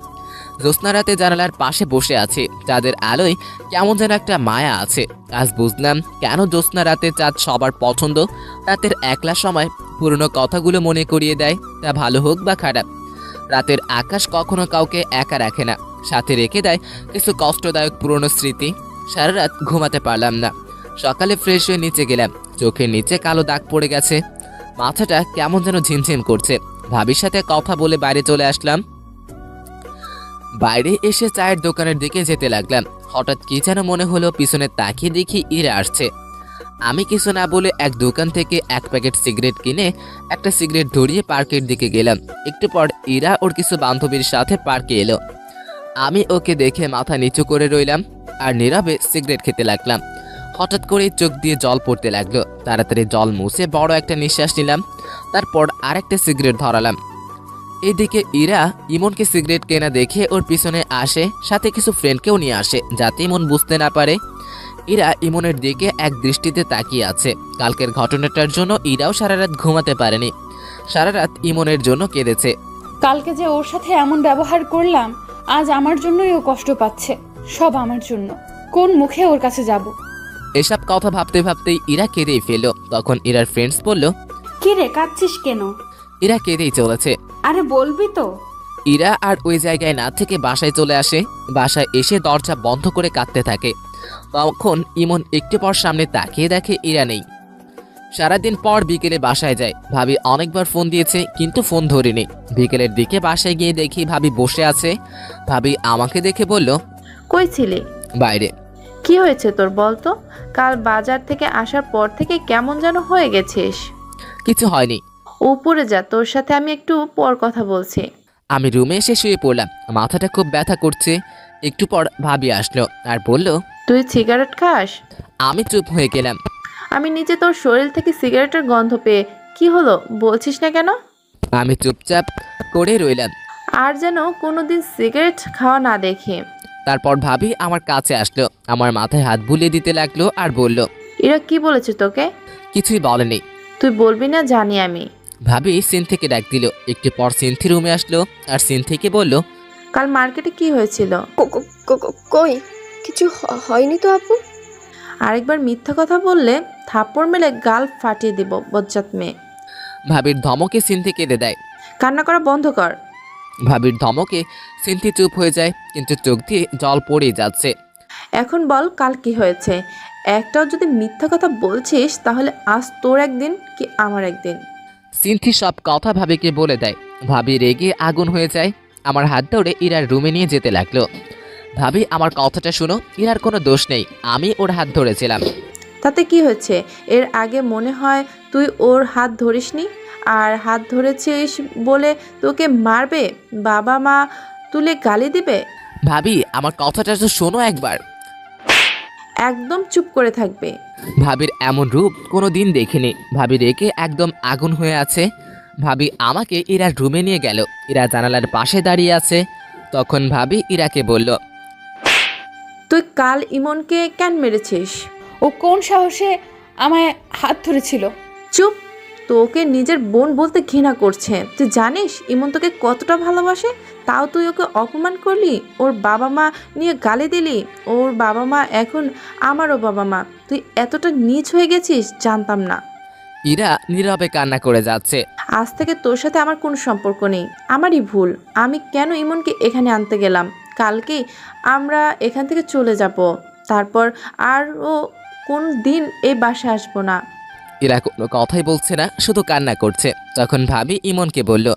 S1: জ্যোৎস্না রাতে জানালার পাশে বসে আছে। চাঁদের আলোয় কেমন যেন একটা মায়া আছে। আজ বুঝলাম কেন জ্যোৎস্না রাতে চাঁদ সবার পছন্দ। রাতের একলা সময় পুরনো কথাগুলো মনে করিয়ে দেয়, তা ভালো হোক বা খারাপ। রাতের আকাশ কখনো কাউকে একা রাখে না, সাথে রেখে দেয় কিছু কষ্টদায়ক পুরনো স্মৃতি। সারা রাত ঘুমাতে পারলাম না। সকালে ফ্রেশ হয়ে নিচে গেলাম। চোখের নিচে কালো দাগ পড়ে গেছে। মাথাটা কেমন যেন ঝিমঝিম করছে। ভাবির সাথে কথা বলে বাইরে চলে আসলাম। বাইরে এসে চায়ের দোকানের দিকে যেতে লাগলাম। হঠাৎ কি যেন মনে হলো, পিছনে তাকিয়ে দেখি ইরা আসছে। আমি কিছু না বলে এক দোকান থেকে এক প্যাকেট সিগারেট কিনে একটা সিগারেট ধরিয়ে পার্কের দিকে গেলাম। একটু পর ইরা ওর কিছু বান্ধবীর সাথে পার্কে এলো। আমি ওকে দেখে মাথা নিচু করে রইলাম আর নীরবে সিগারেট খেতে লাগলাম। হঠাৎ করে চোখ দিয়ে জল পড়তে লাগলো। তাড়াতাড়ি জল মুছে বড় একটা নিঃশ্বাস নিলাম। তারপর আরেকটা সিগারেট ধরালাম। এদিকে ইরা ইমনকে সিগারেট কেনা দেখে ওর পিছনে আসে, সাথে কিছু ফ্রেন্ডকেও নিয়ে আসে যাতে ইমন বুঝতে না পারে। ইরা ইমনের দিকে এক দৃষ্টিতে তাকিয়ে আছে। কালকের ঘটনাটার জন্য ইরাও সারা রাত ঘুমাতে পারেনি। সারা রাত ইমনের জন্য কেঁদেছে।
S2: কালকে যে ওর সাথে এমন ব্যবহার করলাম, আজ আমার জন্যই ও কষ্ট পাচ্ছে। সব আমার জন্য। কোন মুখে ওর কাছে যাব?
S1: এসব কথা ভাবতে ভাবতেই ইরা কেঁদেই ফেলল। তখন ইরার ফ্রেন্ডস বলল,
S5: কিরে কাঁদছিস কেন?
S1: ইরা কেঁদেই চলেছে।
S5: আরে বলবি তো।
S1: ইরা আর ওই জায়গায় না থেকে বাসায় চলে আসে। বাসায় এসে দরজা বন্ধ করে কাঁদতে থাকে। তখন ইমন একটু পর সামনে তাকিয়ে দেখে ইরা নেই। সারাদিন পর বিকেলে বাসায় যায়। ভাবি অনেকবার ফোন দিয়েছে কিন্তু ফোন ধরেনি। বিকেলের দিকে বাসায় গিয়ে দেখি ভাবি বসে আছে। ভাবি আমাকে দেখে বলল,
S7: কই ছিলি?
S1: বাইরে।
S7: কি হয়েছে তোর বলতো? কাল বাজার থেকে আসার পর থেকে কেমন যেন হয়ে গেছিস।
S1: কিছু হয়নি।
S7: উপরে যা, তোর সাথে আমি একটু পর কথা বলছি।
S1: আমি রুমে এসে শুয়ে পড়লাম। মাথাটা খুব ব্যথা করছে। একটু পর ভাবি আসলো আর বলল,
S7: তুই সিগারেট খাস?
S1: আমি চুপ হয়ে গেলাম।
S7: আমি নিজে তোর শরীর থেকে সিগারেটের গন্ধ পেয়ে। কি হলো বলছিস না কেন?
S1: আমি চুপচাপ করে রইলাম।
S7: আর যেন কোনোদিন সিগারেট খাওয়া না দেখি।
S1: তারপর ভাবি আমার কাছে আসলো, আমার মাথায় হাত বুলিয়ে দিতে লাগলো আর বলল,
S7: এরা কি বলেছে তোকে?
S1: কিছুই বলেনি।
S7: তুই বলবি না জানি আমি।
S1: ভাবি সিনথিকে ডাক দিল। একটু পর সিনথি রুমে আসলো আর সিনথিকে বলল,
S7: কাল মার্কেটে কি হয়েছিল?
S8: কই কিছু হয়নি তো আপু।
S7: আরেকবার মিথ্যা কথা বললে থাপ্পড় মেলে গাল ফাটিয়ে দিব বজ্জাত মেয়ে।
S1: ভাবির ধমকে সিনথি কেঁদে দেয়।
S7: কান্না করা বন্ধ কর।
S1: ভাবির ধমকে সিনথি চুপ হয়ে যায়, কিন্তু চোখ দিয়ে জল পড়েই যাচ্ছে।
S7: এখন বল কাল কি হয়েছে? একটাও যদি মিথ্যা কথা বলছিস তাহলে আজ তোর একদিন কি আমার একদিন।
S1: সিনথি সব কথা ভাবিকে বলে দেয়। ভাবি রেগে আগুন হয়ে যায়। আমার হাত ধরে ইরার রুমে নিয়ে যেতে লাগলো। ভাবি আমার কথাটা শুনো, ইরার কোনো দোষ নেই, আমি ওর হাত ধরেছিলাম।
S7: তাতে কি হয়েছে? এর আগে মনে হয় তুই ওর হাত ধরিসনি, আর হাত ধরেছিস বলে তোকে মারবে, বাবা মা তুলে গালি দিবে।
S1: ভাবি আমার কথাটা তো শোনো একবার।
S7: একদম চুপ করে থাকবে।
S1: ভাবির এমন রূপ কোনো দিন দেখিনি। ভাবি রেগে একদম আগুন হয়ে আছে। ভাবি আমাকে ইরার রুমে নিয়ে গেল। ইরা জানালার পাশে দাঁড়িয়ে আছে। তখন ভাবি ইরাকে বলল,
S7: তুই কাল ইমনকে কেন মেরেছিস?
S2: ও কোন সাহসে আমায় হাত ধরেছিল?
S7: চুপ, তোকে নিজের বোন বলতে ঘৃণা করছে। তুই জানিস ইমন তোকে কতটা ভালোবাসে, তাও তুই ওকে অপমান করলি, ওর বাবা মা নিয়ে গালি দিলি। ওর বাবা মা এখন আমারও বাবা মা। তুই এতটা নীচ হয়ে গেছিস জানতাম না।
S1: ইরা নীরবে কান্না করে যাচ্ছে।
S7: আজ থেকে তোর সাথে আমার কোনো সম্পর্ক নেই, আমারই ভুল। আমি কেন ইমনকে এখানে আনতে গেলাম? কালকেই আমরা এখান থেকে চলে যাব, তারপর আর ও কোন দিন এই বাসায় আসবো না।
S1: ইরা কোনো কথাই বলছে না, শুধু কান্না করছে। তখন ভাবি ইমনকে বলল,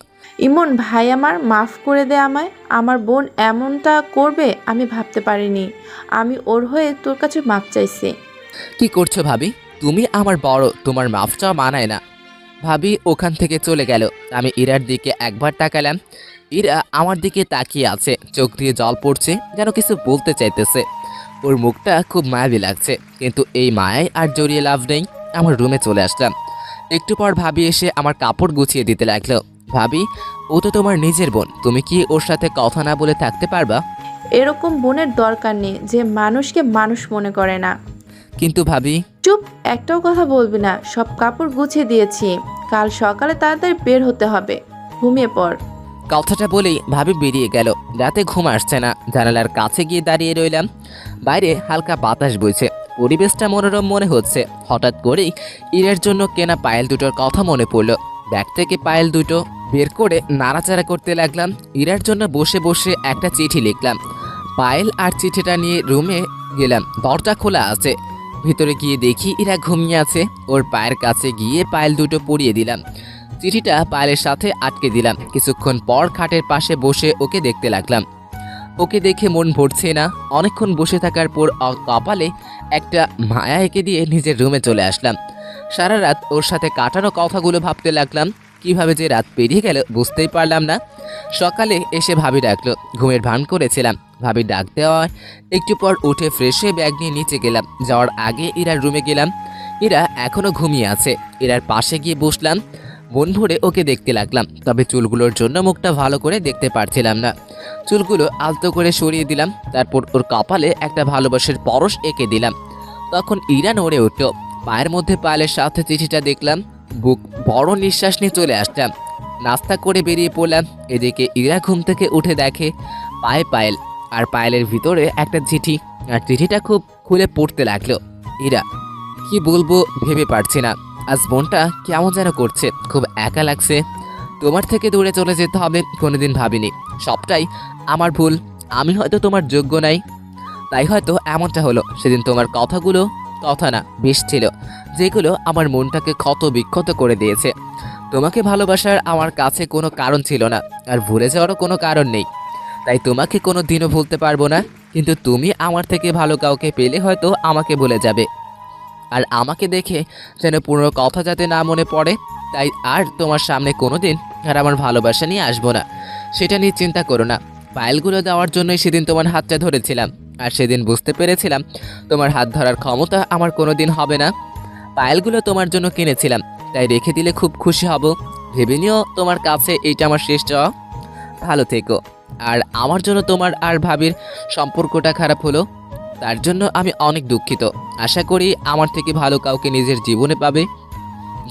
S7: ইমন ভাই আমার, মাফ করে দে আমায়। আমার বোন এমনটা করবে আমি ভাবতে পারিনি। আমি ওর হয়ে তোর কাছে মাপ চাইছি।
S1: কি করছো ভাবি? তুমি আমার বড়, তোমার মাফ চাওয়া মানায় না। ভাবি ওখান থেকে চলে গেল। আমি ইরার দিকে একবার তাকালাম। ইরা আমার দিকে তাকিয়ে আছে, চোখ দিয়ে জল পড়ছে, যেন কিছু বলতে চাইতেছে। ওর মুখটা খুব মায়াবী লাগছে, কিন্তু এই মায়ায় আর জড়িয়ে লাভ নেই। আমার রুমে চলে আসলাম। একটু পর ভাবি এসে আমার কাপড় গুছিয়ে দিতে লাগলো। ভাবি, ও তো তোমার নিজের বোন, তুমি কি ওর সাথে কথা না বলে থাকতে পারবা?
S7: এরকম বোনের দরকার নেই যে মানুষকে মানুষ মনে করে না।
S1: কিন্তু ভাবি।
S7: চুপ, একটাও কথা বলবি না। সব কাপড় গুছিয়ে দিয়েছি, কাল সকালে তাড়াতাড়ি বের হতে হবে। ঘুমিয়ে পড়।
S1: কথাটা বলেই ভাবি বেরিয়ে গেল। রাতে ঘুম আসছে না। জানালার কাছে গিয়ে দাঁড়িয়ে রইলাম। বাইরে হালকা বাতাস বইছে, পরিবেশটা মনোরম মনে হচ্ছে। হঠাৎ করেই ইরার জন্য কেনা পায়েল দুটোর কথা মনে পড়লো। ব্যাগ থেকে পায়েল দুটো বের করে নাড়াচাড়া করতে লাগলাম। ইরার জন্য বসে বসে একটা চিঠি লিখলাম। পায়েল আর চিঠিটা নিয়ে রুমে গেলাম। দরজা খোলা আছে। ভিতরে গিয়ে দেখি ইরা ঘুমিয়ে আছে। ওর পায়ের কাছে গিয়ে পায়েল দুটো পরিয়ে দিলাম। চিঠিটা পায়েলের সাথে আটকে দিলাম। কিছুক্ষণ পর খাটের পাশে বসে ওকে দেখতে লাগলাম। ওকে দেখে মন ভরছে না। অনেকক্ষণ বসে থাকার পর কপালে একটা মায়া এঁকে দিয়ে নিজের রুমে চলে আসলাম। সারা রাত ওর সাথে কাটানো কথাগুলো ভাবতে লাগলাম। কিভাবে যে রাত পেরিয়ে গেল বুঝতেই পারলাম না। সকালে এসে ভাবি ডাকলো। ঘুমের ভান করেছিলাম। ভাবি ডাক দেওয়ায় একটু পর উঠে ফ্রেশ হয়ে ব্যাগ নিয়ে নিচে গেলাম। যাওয়ার আগে ইরার রুমে গেলাম। ইরা এখনও ঘুমিয়ে আছে। ইরার পাশে গিয়ে বসলাম। মন ভরে ওকে দেখতে লাগলাম, তবে চুলগুলোর জন্য মুখটা ভালো করে দেখতে পারছিলাম না। চুলগুলো আলতো করে সরিয়ে দিলাম। তারপর ওর কপালে একটা ভালোবাসার পরশ এঁকে দিলাম। তখন ইরা নড়ে উঠল। পায়ের মধ্যে পায়েলের সাথে চিঠিটা দেখলাম। বুক বড় নিঃশ্বাস নিয়ে চলে আসলাম। নাস্তা করে বেরিয়ে পড়লাম। এদিকে ইরা ঘুম থেকে উঠে দেখে পায়ে পায়েল, আর পায়েলের ভিতরে একটা চিঠি। আর চিঠিটা খুব খুলে পড়তে লাগলো। ইরা, কি বলবো ভেবে পারছি না। আজ মনটা কেমন যেন করছে, খুব একা লাগছে। তোমার থেকে দূরে চলে যেতে হবে কোনোদিন ভাবিনি। সবটাই আমার ভুল। আমি হয়তো তোমার যোগ্য নাই, তাই হয়তো এমনটা হলো। সেদিন তোমার কথাগুলো কথা না, বেশ ছিল, যেগুলো আমার মনটাকে ক্ষত বিক্ষত করে দিয়েছে। তোমাকে ভালোবাসার আমার কাছে কোনো কারণ ছিল না, আর ভুলে যাওয়ারও কোনো কারণ নেই। তাই তোমাকে কোনো দিনও ভুলতে পারবো না। কিন্তু তুমি আমার থেকে ভালো কাউকে পেলে হয়তো আমাকে ভুলে যাবে। আর আমাকে দেখে যেন পুরো কথা যাতে না মনে পড়ে, তাই আর তোমার সামনে কোনো দিন আর আমার ভালোবাসা নিয়ে আসবো না। সেটা নিয়ে চিন্তা করো না। পায়েলগুলো দেওয়ার জন্যই সেদিন তোমার হাতটা ধরেছিলাম, আর সেদিন বুঝতে পেরেছিলাম তোমার হাত ধরার ক্ষমতা আমার কোনো দিন হবে না। পায়েলগুলো তোমার জন্য কিনেছিলাম, তাই রেখে দিলে খুব খুশি হব। ভেবে নিও তোমার কাছে এইটা আমার শেষ চাওয়া। ভালো থেকো। আর আমার জন্য তোমার আর ভাবির সম্পর্কটা খারাপ হলো, তার জন্য আমি অনেক দুঃখিত। আশা করি আমার থেকে ভালো কাউকে নিজের জীবনে পাবে,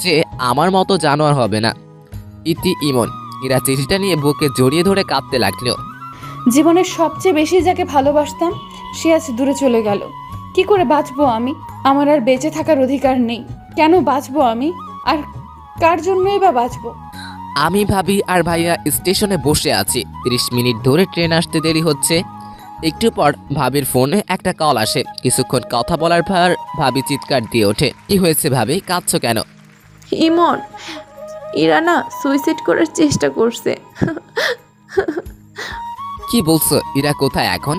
S1: যে আমার মতো জানোয়ার হবে না। ইতি ইমন। ইরা চিঠিটা নিয়ে বুকে জড়িয়ে ধরে কাঁদতে লাগলো।
S2: জীবনের সবচেয়ে বেশি যাকে ভালোবাসতাম সে আজ দূরে চলে গেল। কি করে বাঁচবো আমি? আমার আর বেঁচে থাকার অধিকার নেই। কেন বাঁচবো আমি? আর কার জন্যই বা বাঁচবো?
S1: আমি ভাবি আর ভাইয়া স্টেশনে বসে আছি। 30 মিনিট ধরে ট্রেন আসতে দেরি হচ্ছে। একটু পর ভাবির ফোনে একটা কল আসে। কিছুক্ষণ কথা বলার পর ভাবি চিৎকার দিয়ে ওঠে। কি হয়েছে ভাবি, কাঁদছো কেন?
S7: ইমন, ইরা না সুইসাইড করার চেষ্টা করছে।
S1: কি বলছো? ইরা কোথায় এখন?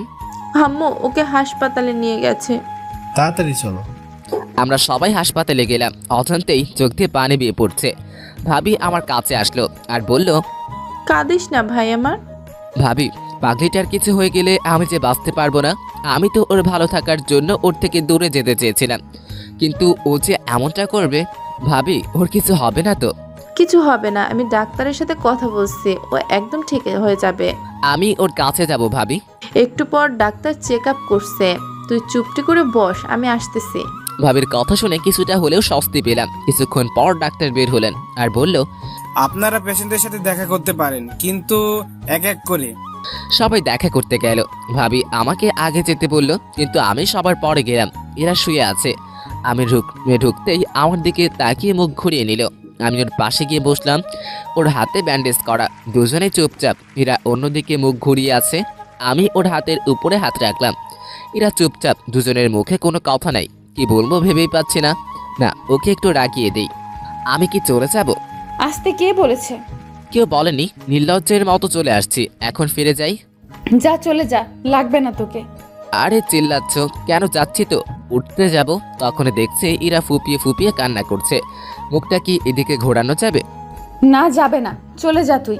S7: আম্মু ওকে হাসপাতালে নিয়ে গেছে।
S4: তাড়াতাড়ি চলো।
S1: আমরা সবাই হাসপাতালে গেলাম। অজান্তেই চোখ দিয়ে পানি বেয়ে পড়ছে। ভাবি আমার কাছে আসলো আর বলল,
S7: কাঁদিস না ভাই আমার।
S1: ভাবি, পাগলিটার কিছু হয়ে গেলে আমি যে বাঁচতে পারবো না। আমি তো ওর ভালো থাকার জন্য ওর থেকে দূরে যেতে চেয়েছিলাম, কিন্তু ও যে এমনটা করবে। ভাবি, ওর কিছু হবে না তো?
S7: কিছু হবে না, আমি ডাক্তারের সাথে কথা বলছি, ও একদম ঠিক হয়ে যাবে।
S1: আমি ওর কাছে যাব ভাবি।
S7: একটু পর ডাক্তার চেক আপ করছে, তুই চুপটি করে বস, আমি আসতেছি।
S1: ভাবির কথা শুনে কিছুটা হলেও স্বস্তি পেলাম। কিছুক্ষণ পর ডাক্তার বের হলেন আর বলল,
S3: আপনারা পেশেন্টের সাথে দেখা করতে পারেন, কিন্তু এক এক করে।
S1: সবাই দেখা করতে গেল। ভাবি আমাকে আগে যেতে বলল, কিন্তু আমি সবার পরে গেলাম। এরা শুয়ে আছে। আমি ঢুকতেই আমার দিকে তাকিয়ে মুখ ঘুরিয়ে নিল। আমি ওর পাশে গিয়ে বসলাম। ওর হাতে ব্যান্ডেজ করা, দুজনে চুপচাপ। এরা অন্যদিকে মুখ ঘুরিয়ে আছে। আমি ওর হাতের উপরে হাত রাখলাম। এরা চুপচাপ, দুজনের মুখে কোনো কথা নাই। কি বলবো ভেবেই পাচ্ছি না। না, ওকে একটু রাগিয়ে দেই। আমি কি চলে যাব?
S2: আসতে কে বলেছে?
S1: কেউ বলেনি, নির্লজ্জের মতো চলে আসছি। এখন ফিরে যাই।
S2: যা, চলে যা, লাগবে না তোকে।
S1: আরে চিল্লাচ্ছ কেন? যাচ্ছি তো। উঠতে যাব, তখন দেখছে ইরা ফুপিয়ে ফুপিয়ে কান্না করছে। মুখটা কি এদিকে ঘোরানো যাবে?
S2: না, যাবে না, চলে যা তুই।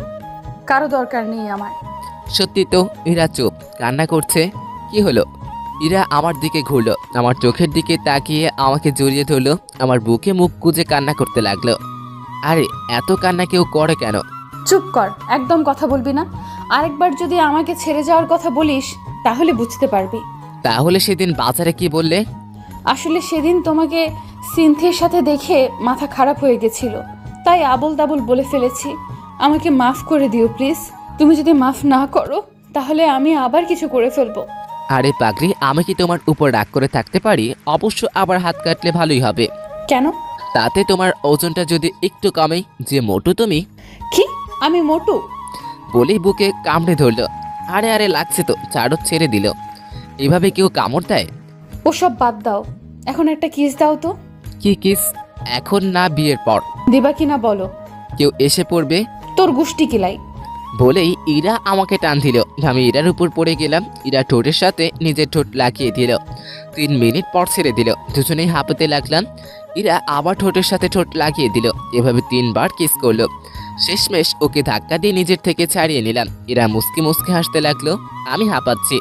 S2: কারো দরকার নেই আমার।
S1: সত্যি তো, ইরা চুপ, কান্না করছে। কি হলো? ইরা আমার দিকে ঘুরলো, আমার চোখের দিকে তাকিয়ে আমাকে জড়িয়ে ধরলো। আমার বুকে মুখ গুজে কান্না করতে লাগলো। আরে এত কান্না কেউ করে কেন?
S2: চুপ কর, একদম কথা বলবি না। আরেকবার যদি আমাকে ছেড়ে যাওয়ার কথা বলিস তাহলে বুঝতে পারবি।
S1: তাহলে সেদিন বাজারে কি বললে?
S2: আসলে সেদিন তোমাকে সিনথির সাথে দেখে মাথা খারাপ হয়ে গেছিল, তাই আবল তাবল বলে ফেলেছি। আমাকে মাফ করে দিও প্লিজ। তুমি যদি মাফ না করো তাহলে আমি আবার কিছু করে ফেলবো।
S1: আরে পাগলি, আমি কি তোমার উপর রাগ করে থাকতে পারি? অবশ্য আবার হাত কাটলে ভালোই হবে।
S2: কেন?
S1: তাতে তোমার ওজনটা যদি একটু কমে। যে মোটু তুমি।
S2: কি? আমি মোটু?
S1: বলেই বুকে কামড়ে ধরলো। আরে আরে লাগছে তো, চারও ছেড়ে দিল। এভাবে কেউ কামড় দেয়?
S2: ওসব বাদ দাও, এখন একটা কিস দাও তো।
S1: কি কিস? এখন না, বিয়ের পর।
S2: দিবা কিনা বলো।
S1: কেউ এসে পড়বে।
S2: তোর গুষ্টি কিলাই।
S1: বলেই ইরা আমাকে টান দিল। আমি ইরার উপর পড়ে গেলাম। ইরা ঠোঁটের সাথে নিজের ঠোঁট লাগিয়ে দিল। 3 মিনিট পর ছেড়ে দিল। দুজনেই হাঁপাতে লাগলাম। ইরা আবার ঠোঁটের সাথে ঠোঁট লাগিয়ে দিল। এভাবে 3 বার কিস করলো। শেষমেশ ওকে ধাক্কা দিয়ে নিজের থেকে ছাড়িয়ে নিলাম। ইরা মুসকি মুসকি হাসতে লাগলো। আমি হাঁপাচ্ছি।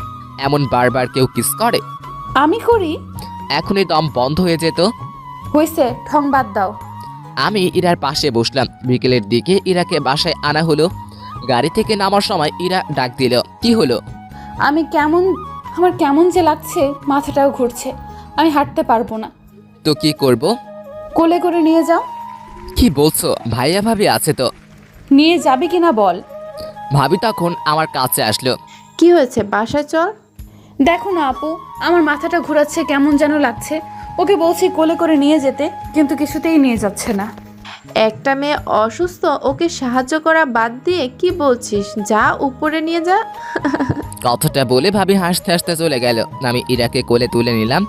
S1: এমন বারবার কেউ কিস করে?
S2: আমি করি?
S1: এখনই দম বন্ধ হয়ে যেত।
S2: হয়েছে, ঠং বাদ দাও।
S1: আমি ইরার পাশে বসলাম। বিকেলের দিকে ইরাকে বাসায় আনা হলো। গাড়ি থেকে নামার সময় ইরা ডাক দিল। কি হলো?
S2: আমার কেমন যে লাগছে, মাথাটাও ঘুরছে। আমি হাঁটতে পারবো না।
S1: তো কি করব?
S2: কোলে করে নিয়ে যাও।
S1: কি বলছো? ভাইয়া ভাবি আছে তো?
S2: নিয়ে যাবে কিনা বল।
S1: ভাবি তখন আমার কাছে আসলো।
S7: কি হয়েছে, বাসায় চল।
S2: দেখো না আপু, আমার মাথাটা ঘোরাচ্ছে, কেমন যেন লাগছে। ওকে বলছি কোলে করে নিয়ে যেতে, কিন্তু কিছুতেই নিয়ে যাচ্ছে না।
S7: একটা মেয়ে অসুস্থ, ওকে সাহায্য করা বাদ দিয়ে কি বলছিস? যা উপরে নিয়ে যা।
S1: কথাটা বলে ভাবি হাসতে হাসতে চলে গেল। আমি ইরাকে কোলে তুলে নিলাম।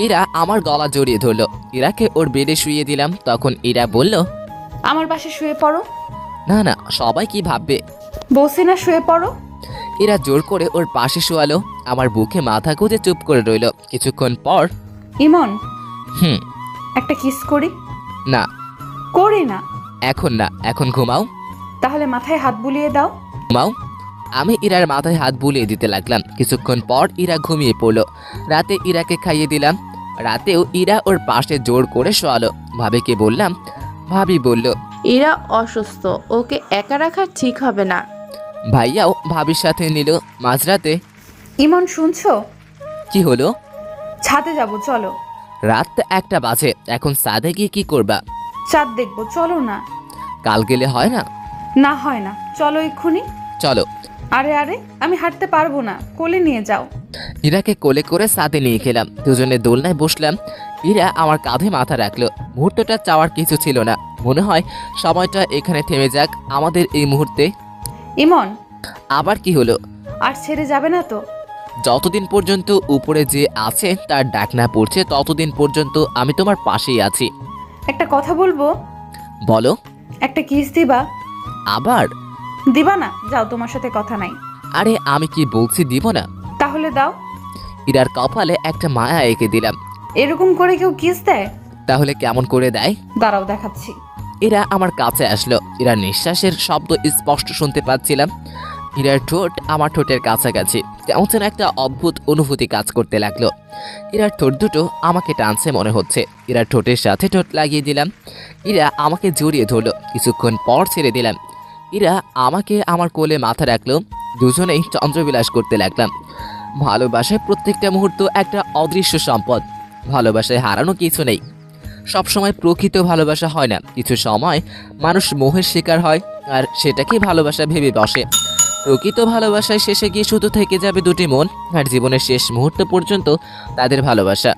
S1: ইরা আমার গলা জড়িয়ে ধরলো। ইরাকে ওর বেডে শুইয়ে দিলাম। তখন ইরা বলল,
S2: আমার পাশে শুয়ে পড়ো।
S1: না না, সবাই কি ভাববে?
S2: বলছি না শুয়ে পড়ো।
S1: ইরা জোর করে ওর পাশে শোয়ালো। আমার বুকে মাথা গুঁজে চুপ করে রইল। কিছুক্ষণ পর,
S2: ইমন,
S1: হুম,
S2: একটা কিস করি?
S1: না
S2: করি না।
S1: এখন না, এখন ঘুমাও।
S2: তাহলে মাথায় হাত বুলিয়ে দাও।
S1: ঘুমাও। আমি ইরার মাথায় হাত বুলিয়ে দিতে লাগলাম। কিছুক্ষণ পর ইরা ঘুমিয়ে পড়লো। রাতে ইরাকে খাইয়ে দিলাম। রাতেও ইরা ওর পাশে জোর করে শোয়ালো। ভাবিকে বললাম। ভাবি বলল,
S7: এরা অসুস্থ, ওকে একা রাখা ঠিক হবে না।
S1: ভাইয়াও ভাবির সাথে নিল। মাঝরাতে।
S2: ইমন শুনছো?
S1: কি হলো?
S2: ছাদে যাব, চলো।
S1: রাত 1টা বাজে। এখন ছাদে গিয়ে কি করবা?
S2: চাঁদ দেখবো, চলো না।
S1: কাল গেলে হয় না?
S2: না হয় না, চলো এক্ষুনি।
S1: চলো।
S2: আরে আরে, আমি হাঁটতে পারবো না, কোলে নিয়ে যাও।
S1: ইরাকে কোলে করে ছাদে নিয়ে গেলাম। দুজনে দোলনায় বসলাম। ইরা আমার কাঁধে মাথা রাখলো। মুহূর্তটা চাওয়ার কিছু ছিল না। মনে হয় সময়টা এখানে থেমে যাক আমাদের এই মুহূর্তে।
S2: ইমন,
S1: আবার কি হলো?
S2: আর ছেড়ে যাবে না তো?
S1: যতদিন পর্যন্ত উপরে যে আছে তার ডাক না পড়ছে, ততদিন পর্যন্ত আমি তোমার পাশেই আছি।
S2: একটা কথা বলবো।
S1: বলো।
S2: একটা কিস দিবা?
S1: আবার?
S2: দিবা না? যাও, তোমার সাথে কথা নাই।
S1: আরে আমি কি বলছি দিব না?
S2: তাহলে দাও।
S1: ইরার কপালে একটা মায়া এঁকে দিলাম।
S2: এরকম করে কেউ কিস দেয়?
S1: তাহলে কেমন করে দেয়?
S2: দাঁড়াও দেখাচ্ছি।
S1: এরা আমার কাছে আসলো। এরা নিঃশ্বাসের শব্দ স্পষ্ট শুনতে পাচ্ছিলাম। এরার ঠোঁট আমার ঠোঁটের কাছাকাছি। কেমন যেন একটা অদ্ভুত অনুভূতি কাজ করতে লাগলো। এরার ঠোঁট দুটো আমাকে টানছে মনে হচ্ছে। এরা ঠোঁটের সাথে ঠোঁট লাগিয়ে দিলাম। এরা আমাকে জড়িয়ে ধরলো। কিছুক্ষণ পর ছেড়ে দিলাম। এরা আমাকে আমার কোলে মাথা রাখলো। দুজনেই চন্দ্রবিলাস করতে লাগলাম। ভালোবাসায় প্রত্যেকটা মুহূর্ত একটা অদৃশ্য সম্পদ। ভালোবাসায় হারানো কিছু নেই। সবসময় প্রকৃত ভালোবাসা হয় না, কিছু সময় মানুষ মোহের শিকার হয় আর সেটাকেই ভালোবাসা ভেবে বসে। প্রকৃত ভালোবাসায় শেষে গিয়ে শুধু থেকে যাবে দুটি মন, আর জীবনের শেষ মুহূর্ত পর্যন্ত তাদের ভালোবাসা।